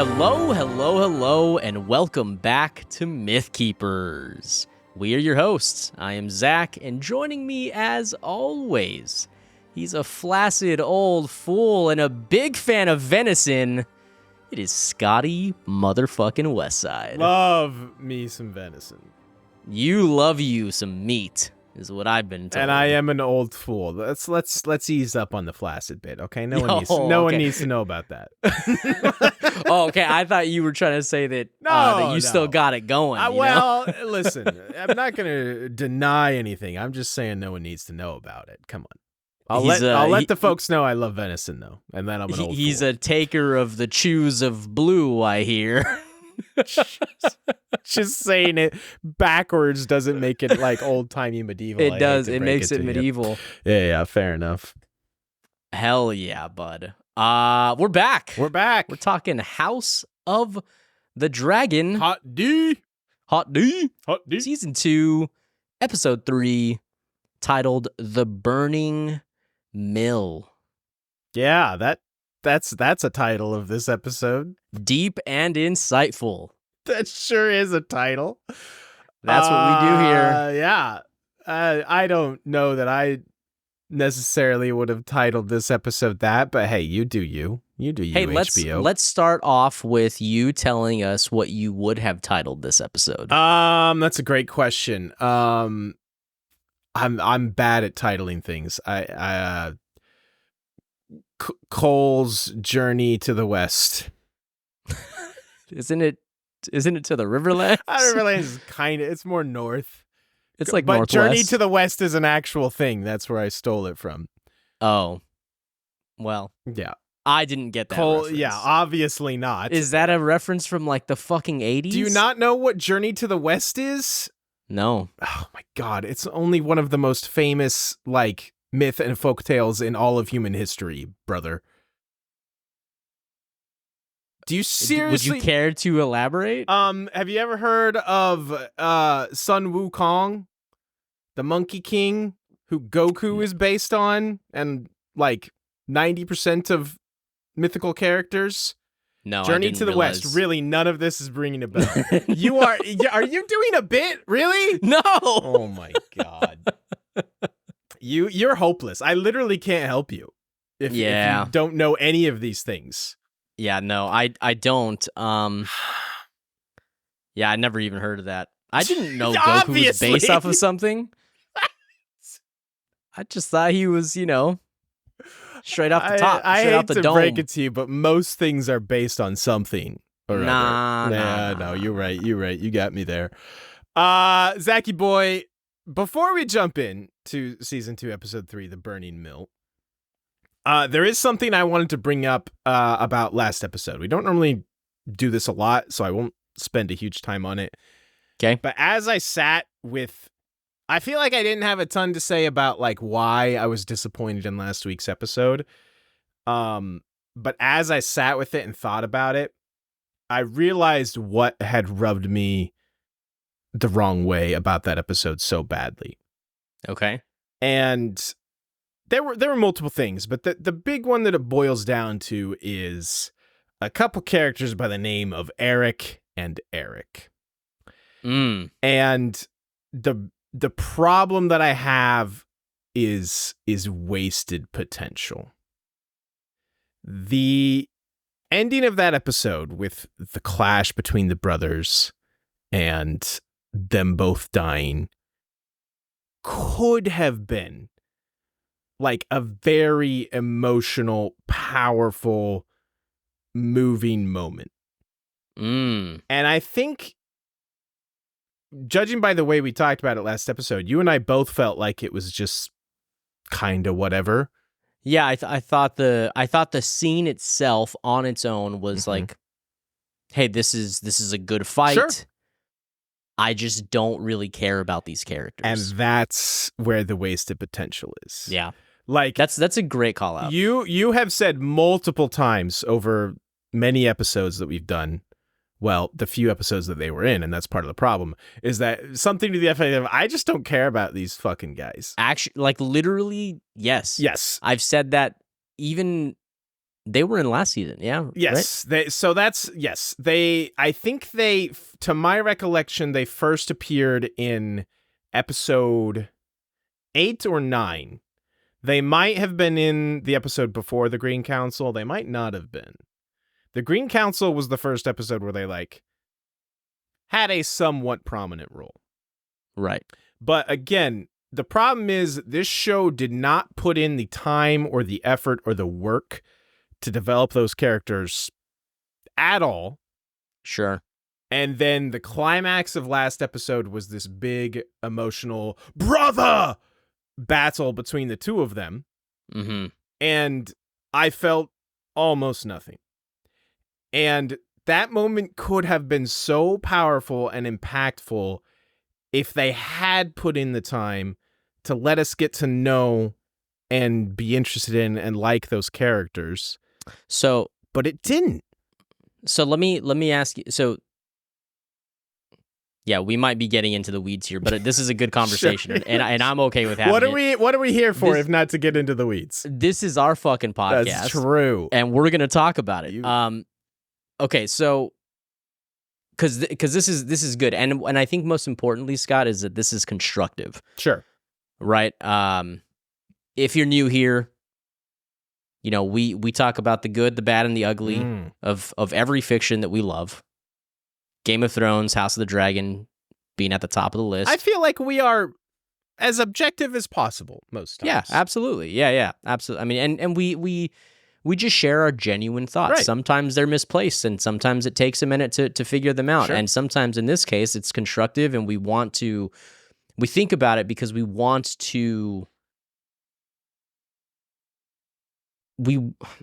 Hello, hello, hello, and welcome back to Mythkeepers. We are your hosts. I am Zach, and joining me as always, he's a flaccid old fool and a big fan of venison. It is Scotty motherfucking Westside. Love me some venison. You love you some meat, is what I've been told. And I am an old fool. Let's ease up on the flaccid bit, okay? No one needs to know about that. Oh, okay. I thought you were trying to say that that you still got it going. Listen, I'm not gonna deny anything. I'm just saying no one needs to know about it. Come on. I'll let the folks know I love venison though, and then I'm an old He's fool. a taker of the chews of blue, I hear. Just saying it backwards doesn't make it like old-timey medieval. It does. It makes it medieval. Yeah, fair enough. Hell yeah, bud. We're back. We're back. We're talking House of the Dragon. Hot D. Season 2, Episode 3, titled The Burning Mill. Yeah, that's a title of this episode. Deep and insightful. That sure is a title. That's what we do here. Yeah. I don't know that I necessarily would have titled this episode that, but hey, you do you. You do you, Hey, HBO. let's start off with you telling us what you would have titled this episode. That's a great question. I'm bad at titling things. Cole's Journey to the West. Isn't it to the Riverlands? Riverlands is it's more north. It's like but northwest. Journey to the West is an actual thing. That's where I stole it from. Oh. Well. Yeah. I didn't get that Cole, reference. yeah, obviously not. Is that a reference from like the fucking 80s? Do you not know what Journey to the West is? No. Oh my god, it's only one of the most famous like myth and folk tales in all of human history, brother. Do you seriously? Would you care to elaborate? Have you ever heard of Sun Wukong, the Monkey King, who Goku is based on, and like 90% of mythical characters? No. Journey to the West. Really, none of this is ringing a bell. Are you doing a bit? Really? No. Oh my god. You're hopeless. I literally can't help you if you don't know any of these things. Yeah, no, I don't. Yeah, I never even heard of that. I didn't know Goku was based off of something. I just thought he was, straight off the top. I straight hate off the to dome. break it to you, but most things are based on something or other. No, you're right. You got me there. Zachy boy, before we jump in to season 2, episode 3, The Burning Mill, there is something I wanted to bring up about last episode. We don't normally do this a lot, so I won't spend a huge time on it. Okay. But as I sat with, I feel like I didn't have a ton to say about like why I was disappointed in last week's episode. But as I sat with it and thought about it, I realized what had rubbed me the wrong way about that episode so badly. Okay. And there were multiple things, but the big one that it boils down to is a couple characters by the name of Eric and Eric. And the problem that I have is wasted potential. The ending of that episode with the clash between the brothers and them both dying could have been like a very emotional, powerful, moving moment. And I think, judging by the way we talked about it last episode, you and I both felt like it was just kind of whatever. Yeah, I thought the scene itself on its own was like, hey, this is a good fight. Sure. I just don't really care about these characters. And that's where the wasted potential is. Yeah. Like that's a great call out. You have said multiple times over many episodes that we've done, well, the few episodes that they were in, and that's part of the problem, is that something to the effect of, I just don't care about these fucking guys. Actually, like literally, yes. Yes. I've said that even They were in last season, yeah. Yes. I think to my recollection, they first appeared in episode 8 or 9. They might have been in the episode before the Green Council. They might not have been. The Green Council was the first episode where they had a somewhat prominent role. Right. But again, the problem is this show did not put in the time or the effort or the work to develop those characters at all. Sure. And then the climax of last episode was this big emotional brother battle between the two of them. Mm-hmm. And I felt almost nothing. And that moment could have been so powerful and impactful if they had put in the time to let us get to know and be interested in and like those characters. So, but it didn't. So let me ask you. So, yeah, we might be getting into the weeds here, but this is a good conversation, Sure. and I'm okay with having What are we here for if not to get into the weeds? This is our fucking podcast. That's true. And we're gonna talk about it. Okay, so because this is good, and I think most importantly, Scott, is that this is constructive. Sure. Right. If you're new here, we talk about the good, the bad, and the ugly of every fiction that we love. Game of Thrones, House of the Dragon being at the top of the list. I feel like we are as objective as possible most times. Yeah, absolutely. Yeah, absolutely. I mean, and we just share our genuine thoughts. Right. Sometimes they're misplaced, and sometimes it takes a minute to figure them out. Sure. And sometimes in this case, it's constructive, and we think about it because we want to.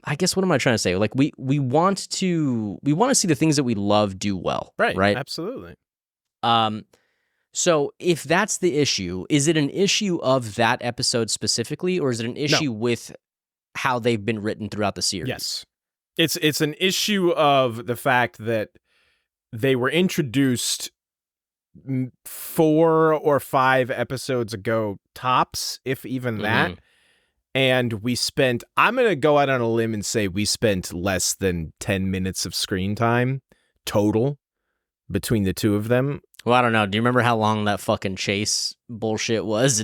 I guess what am I trying to say? Like we want to see the things that we love do well. Right. Absolutely. So if that's the issue, is it an issue of that episode specifically, or is it an issue with how they've been written throughout the series? Yes. It's an issue of the fact that they were introduced 4 or 5 episodes ago, tops, if even that. And I'm going to go out on a limb and say we spent less than 10 minutes of screen time total between the two of them. Well, I don't know. Do you remember how long that fucking chase bullshit was?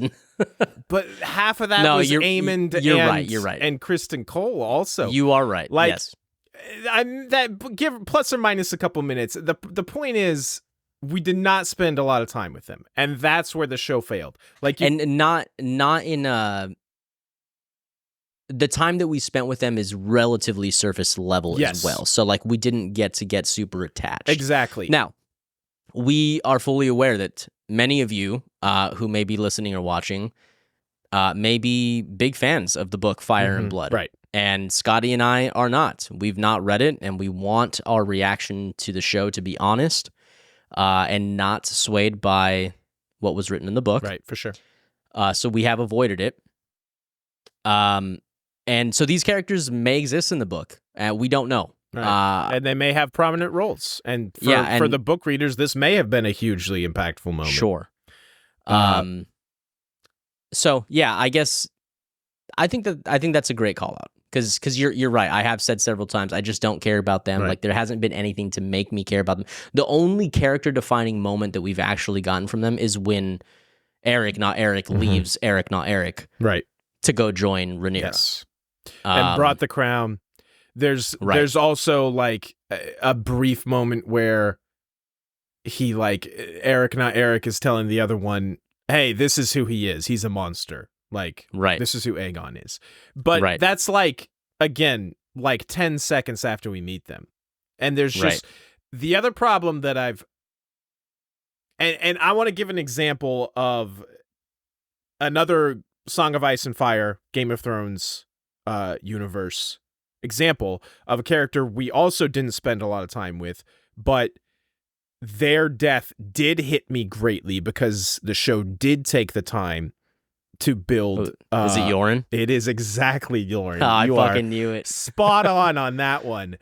But half of that was Aemond You're right. And Kristen Cole also. You are right. Yes. Give plus or minus a couple minutes. The point is, we did not spend a lot of time with them, and that's where the show failed. And not in the time that we spent with them is relatively surface level as well. So we didn't get super attached. Exactly. Now, we are fully aware that many of you who may be listening or watching may be big fans of the book Fire and Blood. Right. And Scotty and I are not. We've not read it, and we want our reaction to the show to be honest and not swayed by what was written in the book. Right, for sure. So we have avoided it. And so these characters may exist in the book. We don't know. Right. And they may have prominent roles. And for the book readers, this may have been a hugely impactful moment. Sure. So yeah, I guess I think that's a great call out because you're right. I have said several times I just don't care about them. Right. Like there hasn't been anything to make me care about them. The only character defining moment that we've actually gotten from them is when Eric, not Eric, leaves Eric, not Eric, right, to go join Rhaenyra. Yes. And brought the crown. There's also a brief moment where he Eric, not Eric, is telling the other one, hey, this is who he is. He's a monster. This is who Aegon is. But that's again, 10 seconds after we meet them. And there's just the other problem that and I want to give an example of another Song of Ice and Fire, Game of Thrones universe example of a character we also didn't spend a lot of time with, but their death did hit me greatly because the show did take the time to build. Is it Yoren? It is exactly Yoren. Oh, I fucking knew it. Spot on that one.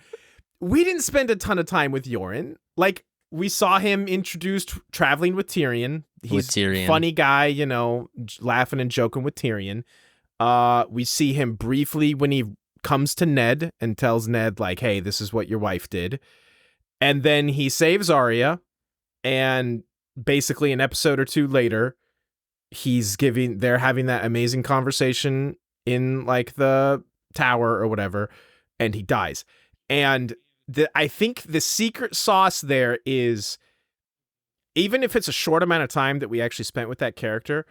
We didn't spend a ton of time with Yoren. We saw him introduced traveling with Tyrion. He's a funny guy, laughing and joking with Tyrion. We see him briefly when he comes to Ned and tells Ned, like, hey, this is what your wife did. And then he saves Arya, and basically an episode or two later, they're having that amazing conversation in like the tower or whatever, and he dies. And I think the secret sauce there is, even if it's a short amount of time that we actually spent with that character,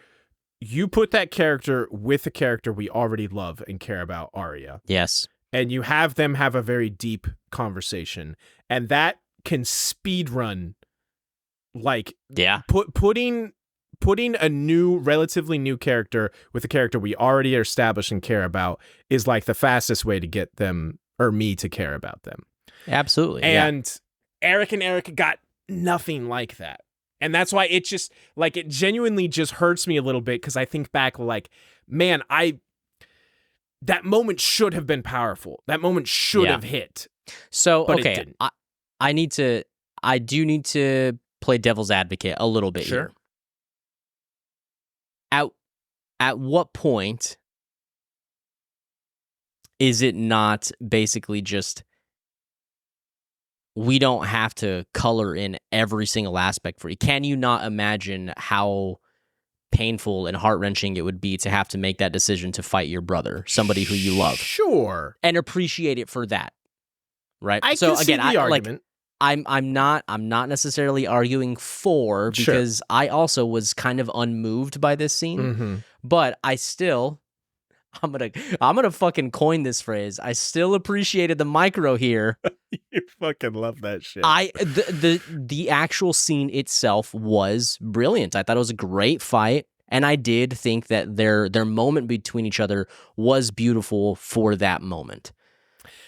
you put that character with a character we already love and care about, Arya. Yes. And you have them have a very deep conversation, and that can speed run, like, putting a relatively new character with a character we already are established and care about is like the fastest way to get them, or me, to care about them. Absolutely. And Eric and Erica got nothing like that. And that's why it just, like, it genuinely just hurts me a little bit, because I think back, like, man, that moment should have been powerful. That moment should have hit. So, but okay, it didn't. I do need to play devil's advocate a little bit here. At what point is it not basically just, we don't have to color in every single aspect for you? Can you not imagine how painful and heart-wrenching it would be to have to make that decision to fight your brother, somebody who you love? Sure. And appreciate it for that. Right? I can see the argument. I'm not necessarily arguing for, because I also was kind of unmoved by this scene. Mm-hmm. But I still, I'm gonna fucking coin this phrase. I still appreciated the micro here. You fucking love that shit. The actual scene itself was brilliant. I thought it was a great fight, and I did think that their moment between each other was beautiful for that moment.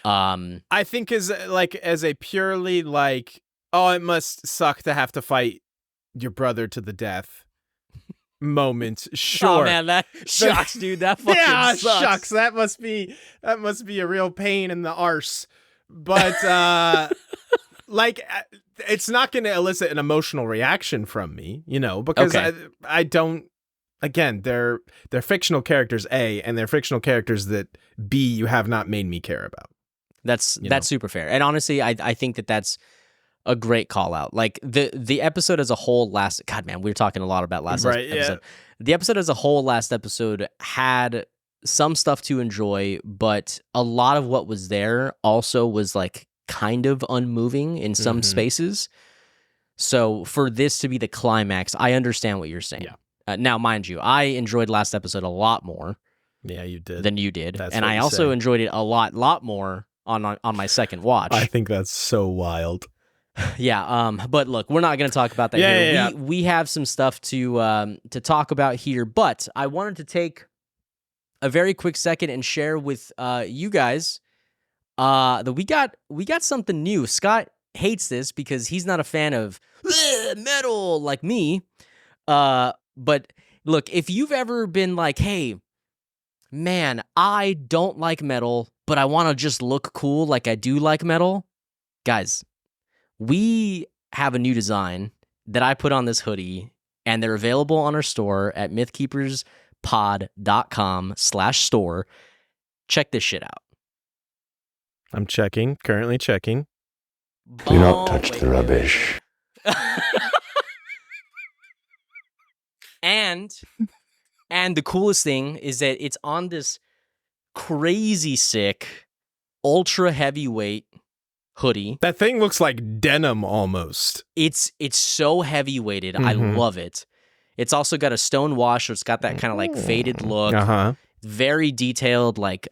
I think as a purely like, oh, it must suck to have to fight your brother to the death moment. Sure. Oh man, that shucks, dude. That fucking sucks. Shucks. That must be a real pain in the arse. But like, it's not going to elicit an emotional reaction from me, because I don't. Again, they're fictional characters, A, and they're fictional characters that, B, you have not made me care about. That's super fair. And honestly, I think that's a great call out. Like the episode as a whole God man, we were talking a lot about last episode. Yeah. The episode as a whole last episode had some stuff to enjoy, but a lot of what was there also was like kind of unmoving in some spaces. So for this to be the climax, I understand what you're saying. Yeah. Now, mind you, I enjoyed last episode a lot more. Yeah, you did. Than you did. And I also enjoyed it a lot more on my second watch. I think that's so wild. Yeah, but look, we're not going to talk about that here. Yeah. We have some stuff to talk about here, but I wanted to take a very quick second and share with you guys that we got something new. Scott hates this because he's not a fan of metal like me. But look, if you've ever been like, hey, man, I don't like metal, but I want to just look cool like I do like metal, guys, we have a new design that I put on this hoodie, and they're available on our store at mythkeeperspod.com/store. Check this shit out. I'm currently checking. Do not touch the rubbish. And the coolest thing is that it's on this crazy sick, ultra heavyweight hoodie. That thing looks like denim almost. It's so heavyweighted. I love it. It's also got a stone wash, so it's got that kind of like faded look. Very detailed, like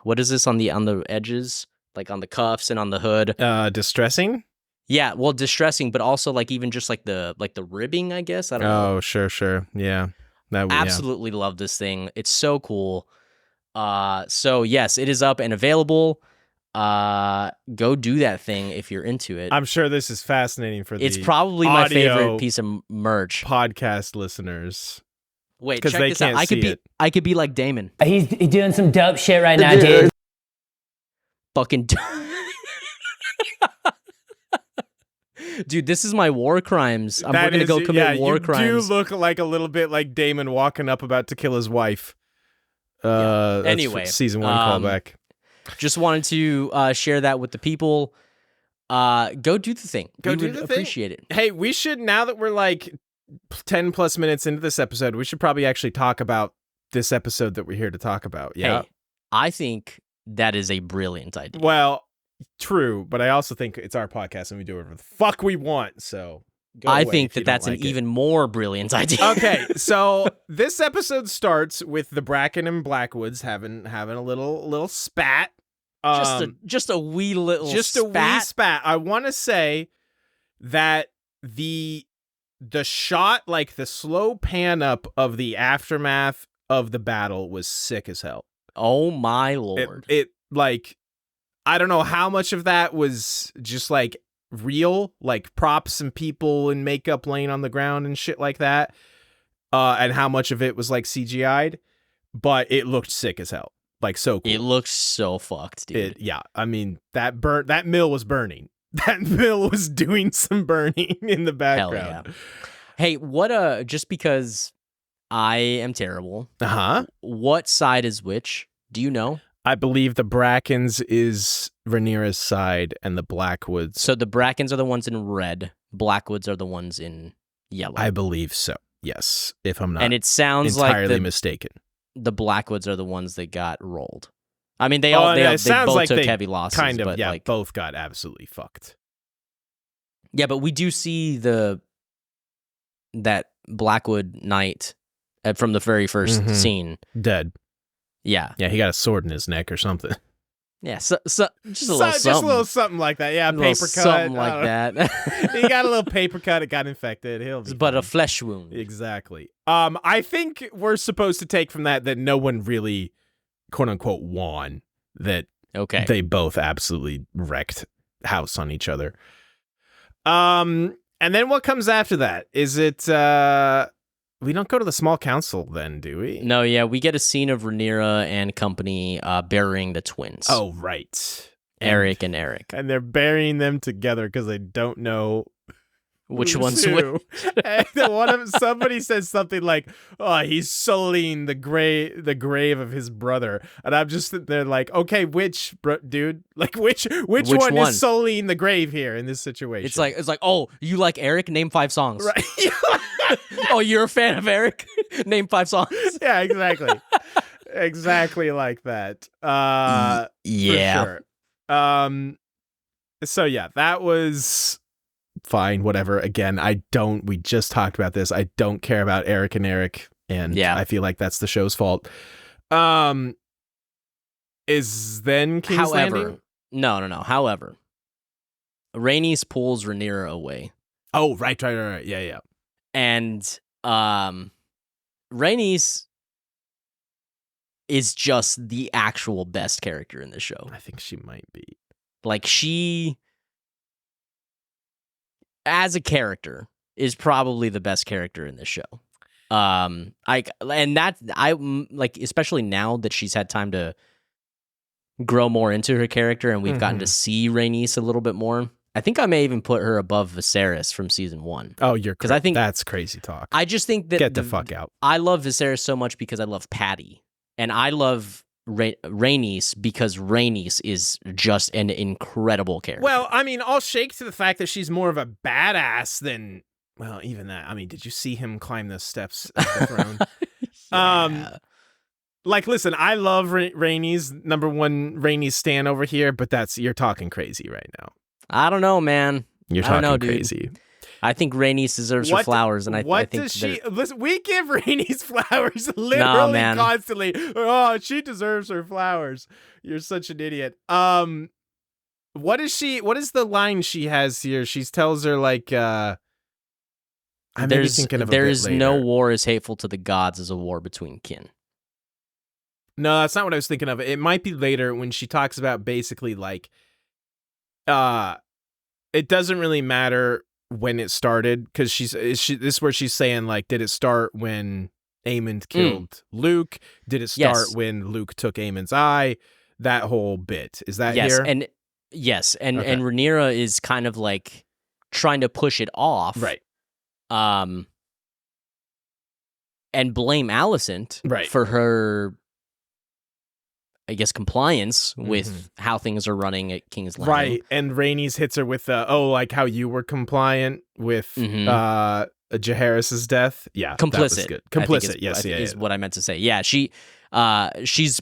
what is this on the edges? Like on the cuffs and on the hood. Distressing? Yeah, well, distressing, but also like even just like the ribbing, I guess. I don't know. Oh, sure. Yeah. Absolutely love this thing. It's so cool. So yes, it is up and available. Go do that thing if you're into it. I'm sure this is fascinating for It's probably my favorite piece of merch. Podcast listeners. Wait, check this out. I could be like Daemon. He's doing some dope shit right now, dude. Fucking dude, this is my war crimes. We're going to go commit war crimes. You do look like a little bit like Daemon walking up about to kill his wife. Anyway. Season 1 callback. just wanted to share that with the people. Go do the thing. Go we do would the appreciate thing. it. Hey, we should, now that we're like 10 plus minutes into this episode, we should probably actually talk about this episode that we're here to talk about. Yeah. Hey, I think that is a brilliant idea. Well, true, but I also think it's our podcast and we do whatever the fuck we want. So I think that that's an even more brilliant idea. Okay, so this episode starts with the Bracken and Blackwoods having a little spat. Just a wee little spat. I want to say that the shot, like the slow pan up of the aftermath of the battle, was sick as hell. Oh my lord! It like, I don't know how much of that was just like real, like props and people in makeup laying on the ground and shit like that, and how much of it was like CGI'd, but it looked sick as hell. Like, so cool. It looks so fucked, dude. Yeah, I mean, that mill was burning. That mill was doing some burning in the background. Hell yeah. Hey, what just because I am terrible. What side is which? Do you know? I believe the Brackens is Rhaenyra's side and the Blackwoods. So the Brackens are the ones in red. Blackwoods are the ones in yellow. I believe so. Yes, if I'm not and it sounds entirely like mistaken. The Blackwoods are the ones that got rolled. I mean, they both took heavy losses. Kind of, but yeah, like, both got absolutely fucked. Yeah, but we do see that Blackwood knight from the very first scene. Dead. Yeah. Yeah, he got a sword in his neck or something. Yeah, so just a little something. Just a little something like that. Yeah, paper cut. Something like that. He got a little paper cut. It got infected. He'll be but fine. A flesh wound. Exactly. I think we're supposed to take from that no one really, quote unquote, won. That they both absolutely wrecked house on each other. And then what comes after that? Is it we don't go to the small council then, do we? No, yeah, we get a scene of Rhaenyra and company burying the twins. Oh, right. Eric and Eric. And they're burying them together because they don't know which one's who. And somebody says something like, "Oh, he's sullying the grave of his brother," and I'm just sitting there like, "Okay, dude? Like, which one is sullying the grave here in this situation?" It's like, oh, you like Eric? Name 5 songs. Right. Oh, you're a fan of Eric? Name 5 songs. Yeah, exactly. Exactly like that. Yeah. For sure. So yeah, that was fine, whatever. Again, we just talked about this. I don't care about Eric and Eric, and I feel like that's the show's fault. Is then King's Landing? No. However, Rhaenys pulls Rhaenyra away. Oh, right. Yeah. And Rhaenys is just the actual best character in the show. I think she might be. Like, she, as a character, is probably the best character in the show. Especially now that she's had time to grow more into her character, and we've gotten to see Rhaenys a little bit more. I think I may even put her above Viserys from season 1. Oh, because I think that's crazy talk. I just think that get the fuck out. I love Viserys so much because I love Patty, and I love Rhaenys because Rhaenys is just an incredible character. Well, I mean, I'll shake to the fact that she's more of a badass than, well, even that. I mean, did you see him climb the steps of the throne? Yeah. Like, listen, I love Rhaenys, number one Rhaenys stan over here, but you're talking crazy right now. I don't know, man. You're talking crazy. I think Rhaenys deserves her flowers, and I think does she? Listen, we give Rhaenys flowers literally constantly. Oh, she deserves her flowers. You're such an idiot. What is the line she has here? She tells her like, I'm maybe thinking of a bit there's later. No war as hateful to the gods as a war between kin. No, that's not what I was thinking of. It might be later when she talks about basically like, it doesn't really matter when it started, because this is where she's saying like, did it start when Aemond killed Luke? Did it start when Luke took Aemon's eye? That whole bit, is that here? And Rhaenyra is kind of like trying to push it off, right? And blame Alicent for her I guess, compliance with how things are running at King's Landing. Right, and Rhaenys hits her with like how you were compliant with Jaehaerys's death. Yeah, complicit. That was good. Complicit, yes, is what I meant to say. Yeah, she's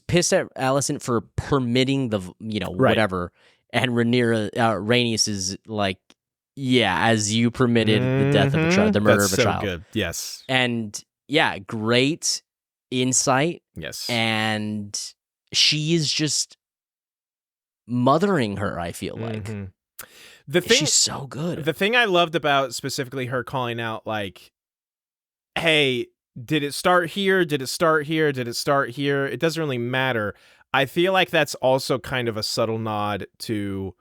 pissed at Alicent for permitting the whatever, and Rhaenys is like, yeah, as you permitted the death of a child, the murder of a child. Good. Yes, and yeah, great insight. Yes, and she is just mothering her. I feel like she's so good. The thing I loved about specifically her calling out, like, hey, did it start here? Did it start here? Did it start here? It doesn't really matter. I feel like that's also kind of a subtle nod to,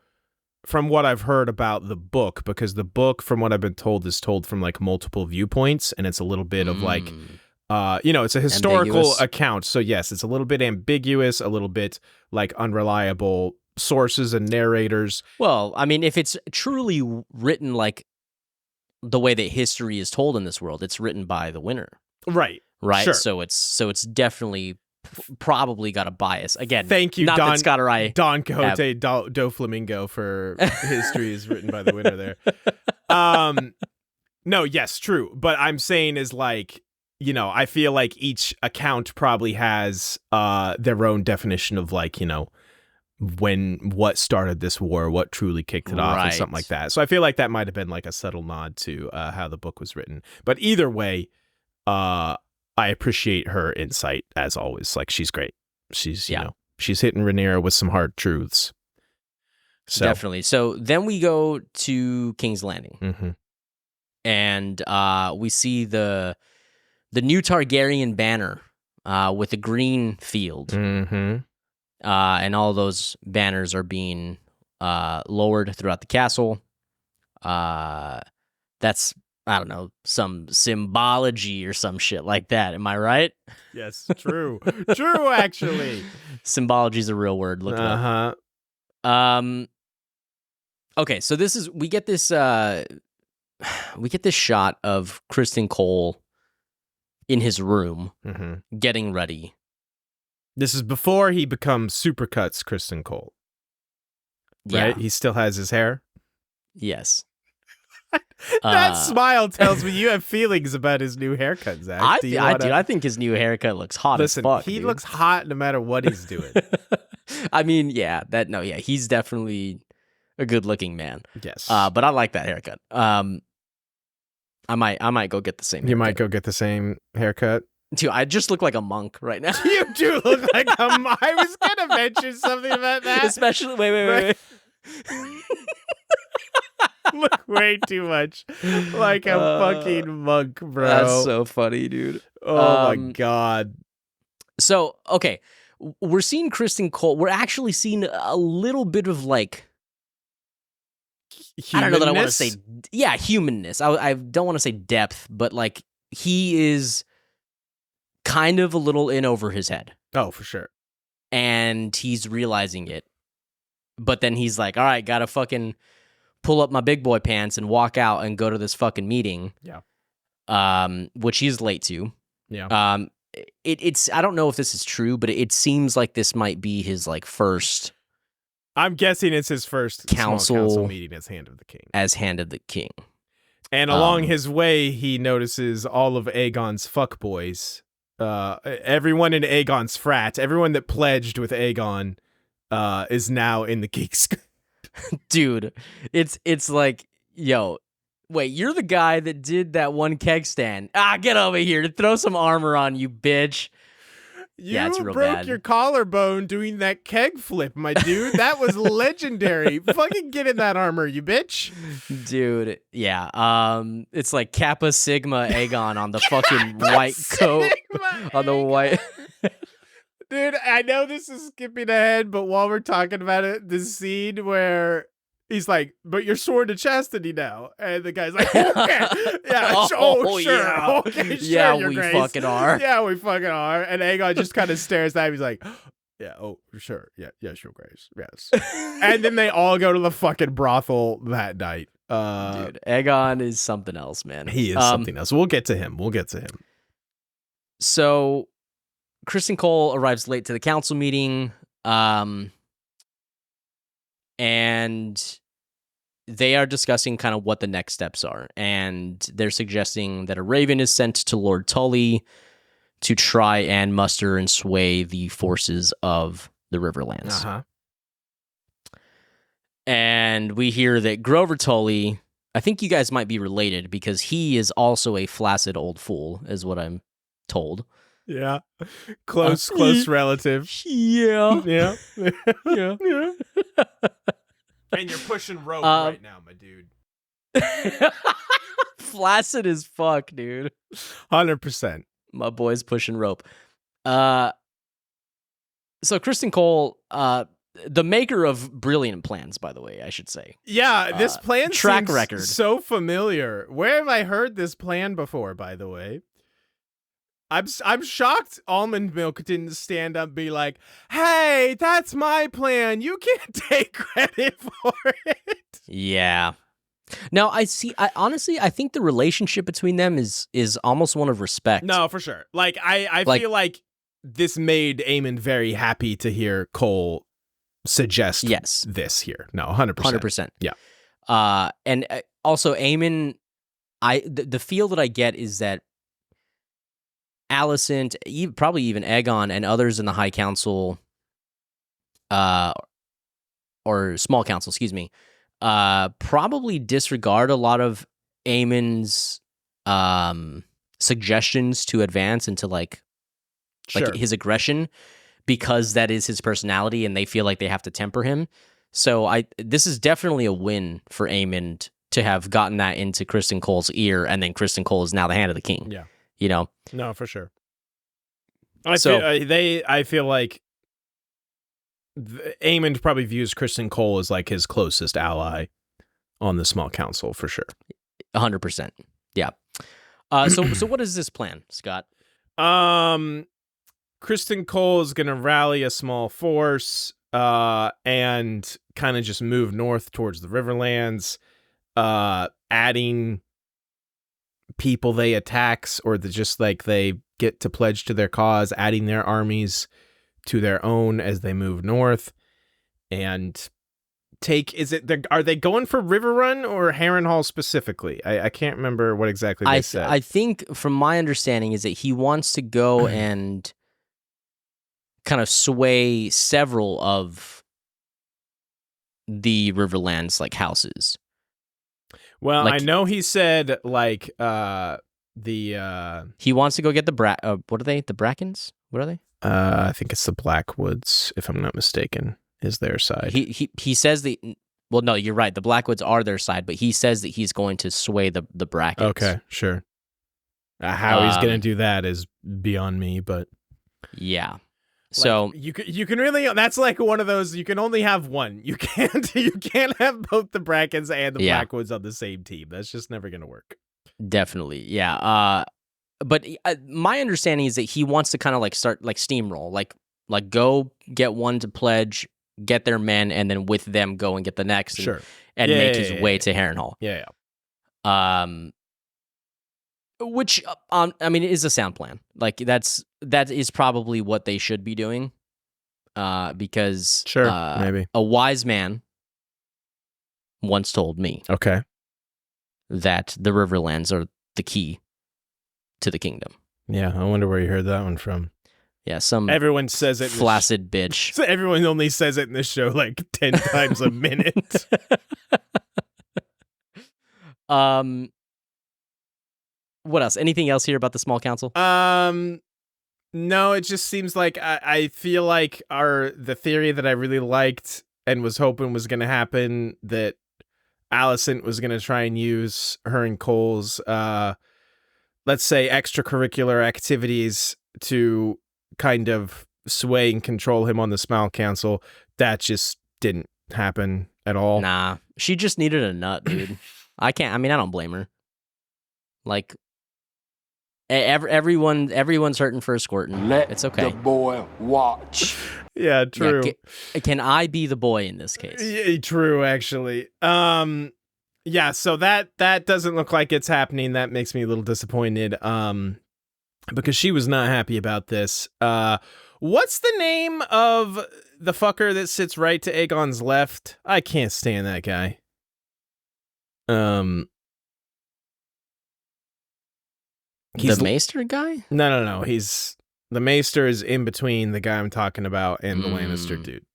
from what I've heard about the book, because the book, from what I've been told, is told from like multiple viewpoints, and it's a little bit of like, it's a historical account. So yes, it's a little bit ambiguous, a little bit like unreliable sources and narrators. Well, I mean, if it's truly written like the way that history is told in this world, it's written by the winner. Right. Sure. So it's definitely probably got a bias. Again, thank you, not Don, that Scott or I Don Quixote do Flamingo, for history is written by the winner there. No, yes, true. But I'm saying is like, I feel like each account probably has their own definition of like, what started this war, what truly kicked it off, and something like that. So I feel like that might have been like a subtle nod to how the book was written. But either way, I appreciate her insight as always. Like, she's great. She's she's hitting Rhaenyra with some hard truths. So. Definitely. So then we go to King's Landing, and we see the new Targaryen banner with a green field, and all those banners are being lowered throughout the castle. That's, I don't know, some symbology or some shit like that. Am I right? Yes, true. True, actually. Symbology is a real word. Look it up. Okay, so we get this shot of Criston Cole in his room getting ready. This is before he becomes Supercuts Criston Cole. Right? Yeah. He still has his hair? Yes. That smile tells me you have feelings about his new haircut, Zach. I think his new haircut looks hot as fuck. He looks hot no matter what he's doing. I mean, he's definitely a good-looking man. Yes. But I like that haircut. I might go get the same haircut. You might go get the same haircut? Dude, I just look like a monk right now. You do look like a monk. I was going to mention something about that. Especially, wait. Look way too much like a fucking monk, bro. That's so funny, dude. Oh my God. So, okay, we're seeing Criston Cole. We're actually seeing a little bit of like, Humanness? I don't know that I want to say, humanness. I don't want to say depth, but like he is kind of a little in over his head. Oh, for sure. And he's realizing it. But then he's like, all right, gotta fucking pull up my big boy pants and walk out and go to this fucking meeting. Yeah. Which he's late to. Yeah. It's I don't know if this is true, but it seems like this might be his like first. I'm guessing it's his first council meeting as Hand of the King. And along his way, he notices all of Aegon's fuckboys. Everyone in Aegon's frat, everyone that pledged with Aegon, is now in the geeks. Dude, it's like, yo, wait, you're the guy that did that one keg stand. Get over here to throw some armor on you, bitch. It's real broke bad. Your collarbone doing that keg flip, my dude. That was legendary. Fucking get in that armor, you bitch. Dude, yeah. It's like Kappa Sigma Aegon on the fucking white coat. On the white. Dude, I know this is skipping ahead, but while we're talking about it, the scene where he's like, but you're sworn to chastity now. And the guy's like, okay. Yeah, sure. Yeah. Okay, sure, yeah, Your we Grace. fucking are. Yeah, we fucking are. And Aegon just kind of stares at him. He's like, yeah, oh, sure. Yeah, yes, Your Grace. Yes. And then they all go to the fucking brothel that night. Dude, Aegon is something else, man. He is something else. We'll get to him. So Criston Cole arrives late to the council meeting. And they are discussing kind of what the next steps are. And they're suggesting that a raven is sent to Lord Tully to try and muster and sway the forces of the Riverlands. Uh-huh. And we hear that Grover Tully, I think you guys might be related because he is also a flaccid old fool, is what I'm told. Yeah. Close relative. Yeah. Yeah. Yeah. Yeah. And you're pushing rope right now, my dude. Flaccid as fuck, dude. 100%. My boy's pushing rope. So Kristen Cole, the maker of brilliant plans, by the way, I should say. Yeah, this plan track seems record. so familiar. Where have I heard this plan before, by the way? I'm shocked Almond Milk didn't stand up and be like, hey, that's my plan. You can't take credit for it. Yeah. Now, I honestly think the relationship between them is almost one of respect. No, for sure. Like, I feel like this made Aemon very happy to hear Cole suggest this here. No, 100%. 100%. Yeah. And also Aemon, the feel that I get is that Alicent, probably even Aegon and others in the High Council, or Small Council, excuse me, probably disregard a lot of Aemon's suggestions to advance into like his aggression, because that is his personality and they feel like they have to temper him. So this is definitely a win for Aemon to have gotten that into Kristen Cole's ear, and then Kristen Cole is now the hand of the king. Yeah. You know? No, for sure. I feel like Aemon probably views Kristen Cole as like his closest ally on the Small Council, for sure. 100%. Yeah. So what is this plan, Scott? Kristen Cole is going to rally a small force and kind of just move north towards the Riverlands, adding people they attacks or they get to pledge to their cause, adding their armies to their own as they move north, and are they going for Riverrun or Harrenhal specifically? I can't remember what exactly they said. I think from my understanding is that he wants to go and kind of sway several of the Riverlands like houses. Well, like, I know he said like he wants to go get the what are they? The Brackens? What are they? I think it's the Blackwoods, if I'm not mistaken, is their side. He says well, no, you're right. The Blackwoods are their side, but he says that he's going to sway the Brackens. Okay, sure. How he's going to do that is beyond me, but yeah. So you can really, that's like one of those, you can only have one. You can't have both the Brackens and the Blackwoods on the same team. That's just never going to work. Definitely. Yeah. But my understanding is that he wants to kind of like start like steamroll, like go get one to pledge, get their men, and then with them go and get the next and make his way to Harrenhal. Yeah. Which I mean, it is a sound plan. Like that is probably what they should be doing. Because maybe a wise man once told me that the Riverlands are the key to the kingdom. Yeah, I wonder where you heard that one from. Yeah, everyone says it. Flaccid bitch. So everyone only says it in this show like 10 times a minute. What else? Anything else here about the Small Council? No, it just seems like I feel like the theory that I really liked and was hoping was going to happen, that Alicent was going to try and use her and Cole's, let's say, extracurricular activities to kind of sway and control him on the Small Council. That just didn't happen at all. Nah, she just needed a nut, dude. I don't blame her. Like, everyone's hurting for a squirting. It's okay. The boy watch. Yeah, true. Yeah, can I be the boy in this case? Yeah, true, actually. Yeah, so that doesn't look like it's happening. That makes me a little disappointed. Because she was not happy about this. What's the name of the fucker that sits right to Aegon's left, I can't stand that guy. The Maester guy? No. The Maester is in between the guy I'm talking about and the Lannister dude.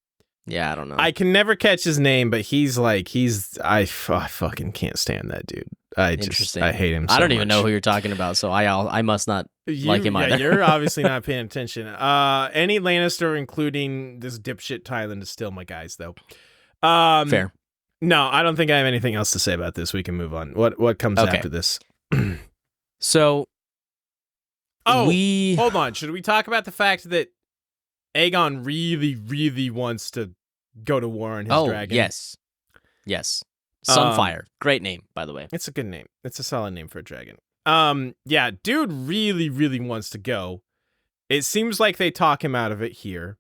Yeah, I don't know. I can never catch his name, but I fucking can't stand that dude. I hate him so I don't even much. know who you're talking about, so I must not like him either. You're obviously not paying attention. Any Lannister, including this dipshit Tyland, is still my guys, though. Fair. No, I don't think I have anything else to say about this. We can move on. What comes after this? So, hold on. Should we talk about the fact that Aegon really, really wants to go to war on his dragon? Yes. Sunfire. Great name, by the way. It's a good name. It's a solid name for a dragon. Yeah, dude really, really wants to go. It seems like they talk him out of it here.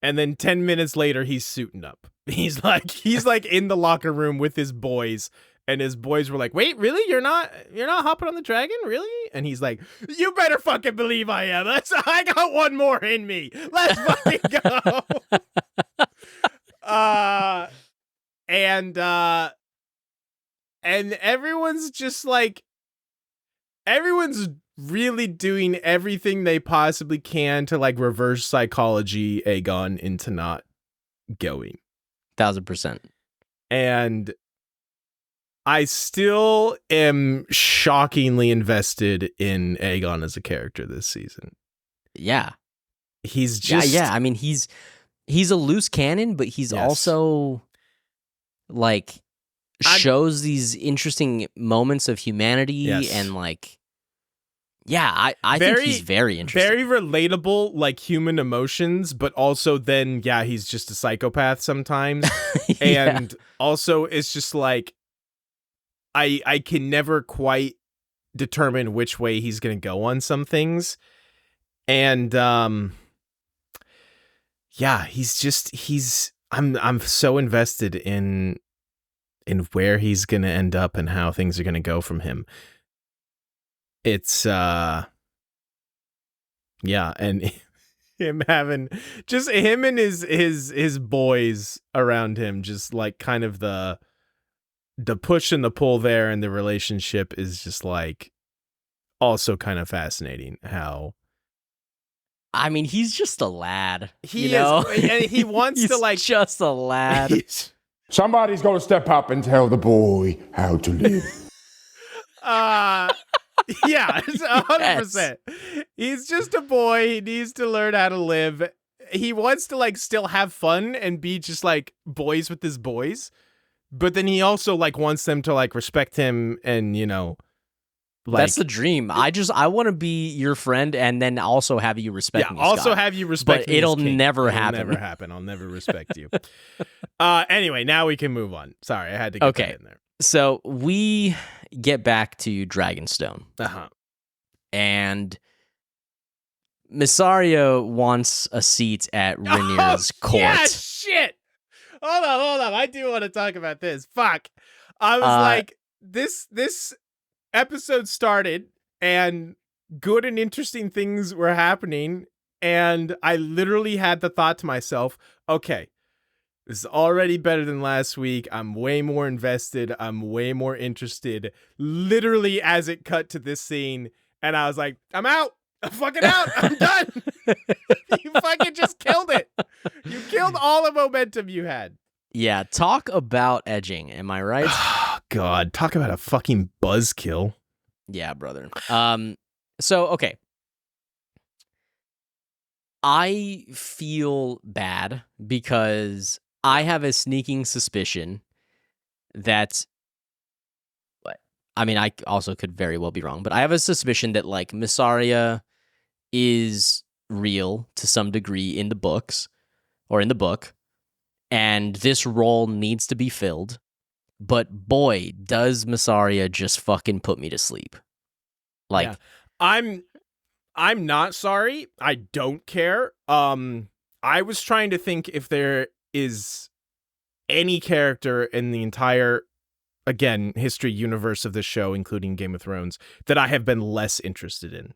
And then 10 minutes later, he's suiting up. He's like in the locker room with his boys. And his boys were like, "Wait, really? You're not hopping on the dragon? Really?" And he's like, "You better fucking believe I am. I got one more in me. Let's fucking go." And everyone's just like, everyone's really doing everything they possibly can to like reverse psychology Aegon into not going. 1000%. And I still am shockingly invested in Aegon as a character this season. Yeah. He's just... Yeah. I mean, he's a loose cannon, but he's also, like, shows these interesting moments of humanity and, like... Yeah, I think he's very interesting. Very relatable, like, human emotions, but also then, he's just a psychopath sometimes. And also, it's just like... I can never quite determine which way he's going to go on some things. And I'm so invested in where he's going to end up and how things are going to go from him. It's and him having just him and his boys around him, just like kind of the push and the pull there, and the relationship is just like also kind of fascinating. How, I mean, he's just a lad. He wants to like just a lad. Somebody's got to step up and tell the boy how to live. Yeah, 100%. He's just a boy. He needs to learn how to live. He wants to like still have fun and be just like boys with his boys. But then he also like wants them to like respect him, and like, that's the dream. I want to be your friend, and then also have you respect me. Also Scott. Have you respect but me. It'll never happen. Never happen. I'll never respect you. Anyway, now we can move on. Sorry, I had to get that in there. So we get back to Dragonstone. And Mysaria wants a seat at Rhaenyra's court. Yeah, shit. Hold on. I do want to talk about this. Fuck. I was like, this episode started and good and interesting things were happening. And I literally had the thought to myself, okay, this is already better than last week. I'm way more invested. I'm way more interested. Literally as it cut to this scene. And I was like, I'm out. I'm fucking out. I'm done. You fucking just killed it. You killed all the momentum you had. Yeah, talk about edging. Am I right? Oh, God, talk about a fucking buzzkill. Yeah, brother. So, okay. I feel bad because I have a sneaking suspicion that... I mean, I also could very well be wrong, but I have a suspicion that, like, Mysaria is real to some degree in the books, or in the book, and this role needs to be filled, but boy, does Mysaria just fucking put me to sleep. Like, I'm not sorry. I don't care. I was trying to think if there is any character in the entire, again, history universe of the show, including Game of Thrones, that I have been less interested in.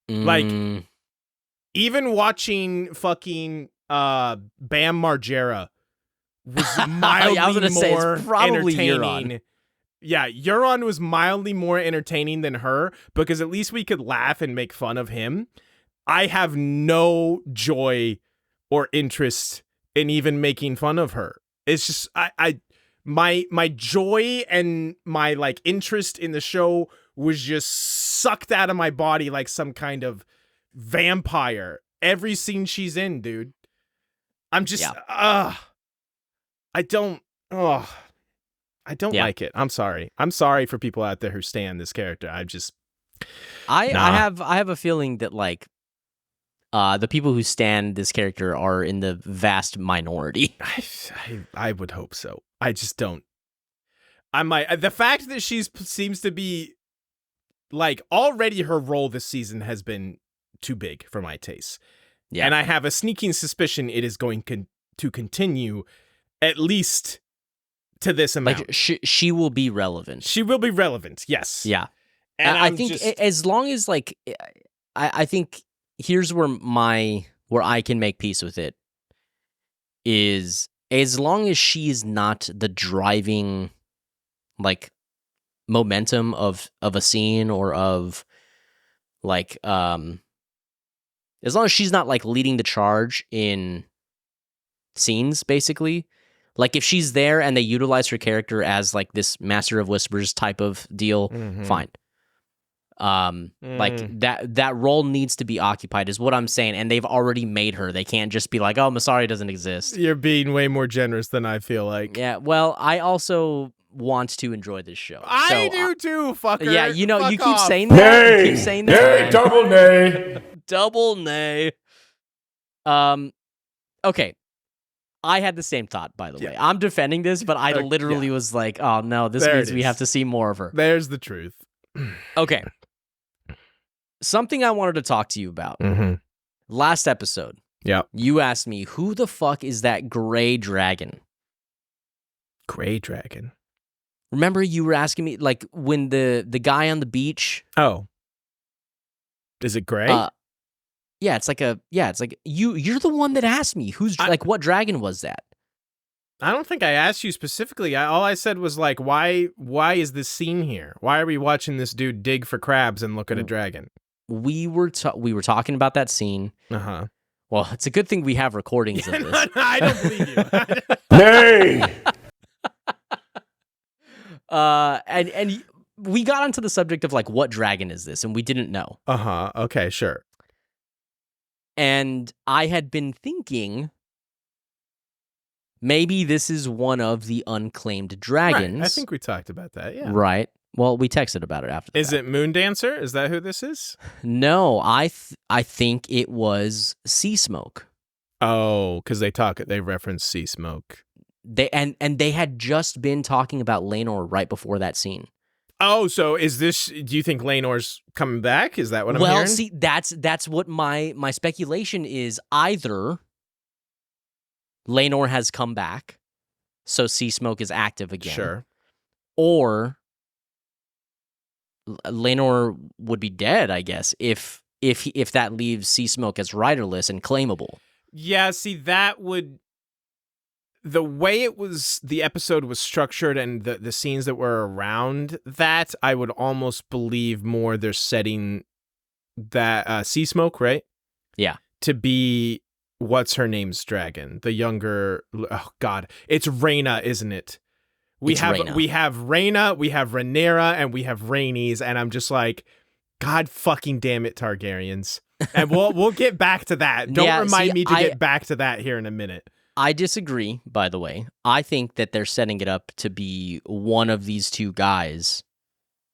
Like, even watching fucking Bam Margera was mildly I was gonna say, it's more probably entertaining. Euron. Yeah, Euron was mildly more entertaining than her because at least we could laugh and make fun of him. I have no joy or interest in even making fun of her. It's just my joy and my like interest in the show was just sucked out of my body like some kind of vampire. Every scene she's in, dude. I'm just I don't like it. I'm sorry. I'm sorry for people out there who stan this character. I have a feeling that like the people who stan this character are in the vast minority. I would hope so. I just don't. The fact that she seems to be like already her role this season has been too big for my taste. Yeah. And I have a sneaking suspicion it is going to continue at least to this amount. Like she will be relevant. She will be relevant. Yes. Yeah. And I think as long as like I think here's where I can make peace with it is as long as she is not the driving like momentum of a scene or of like as long as she's not like leading the charge in scenes, basically. Like if she's there and they utilize her character as like this Master of Whispers type of deal, fine. Like that role needs to be occupied is what I'm saying, and they've already made her. They can't just be like, oh, Masari doesn't exist. You're being way more generous than I feel like. Yeah, well, I also want to enjoy this show. I do too, fucker. Yeah, you know, Fuck you keep off. saying that. You keep saying that. Nay, double nay. Double nay. Okay. I had the same thought, by the way. I'm defending this, but I literally was like, oh no, this means we have to see more of her. There's the truth. Okay. Something I wanted to talk to you about. Last episode. Yeah. You asked me, who the fuck is that gray dragon? Gray dragon? Remember you were asking me, like, when the guy on the beach... Oh. Is it gray? Yeah, it's like you're the one that asked me like what dragon was that? I don't think I asked you specifically. All I said was like, why is this scene here? Why are we watching this dude dig for crabs and look at a dragon? We were talking about that scene. Uh-huh. Well, it's a good thing we have recordings of this. I don't believe you. Nay. And we got onto the subject of like what dragon is this, and we didn't know. Uh-huh. Okay, sure. And I had been thinking maybe this is one of the unclaimed dragons. Right. I think we talked about that, yeah. Right. Well, we texted about it after that. Is it Moondancer? Is that who this is? No, I think it was Sea Smoke. Oh, because they reference Sea Smoke. They had just been talking about Rhaenyra right before that scene. Oh, so is this? Do you think Laenor's coming back? Is that what I'm hearing? Well, see, that's what my speculation is. Either Rhaenyra has come back, so Sea Smoke is active again. Sure. Or Rhaenyra would be dead, I guess, if that leaves Sea Smoke as riderless and claimable. Yeah, see, that would... The way the episode was structured and the scenes that were around that, I would almost believe more they're setting that Sea Smoke, right? Yeah. To be what's her name's dragon, the younger. Oh God, it's Rhaena, isn't it? We have Rhaena, we have Rhaenyra, and we have Rhaenys, and I'm just like, God fucking damn it, Targaryens. And we'll get back to that. Don't remind me to get back to that here in a minute. I disagree, by the way. I think that they're setting it up to be one of these two guys.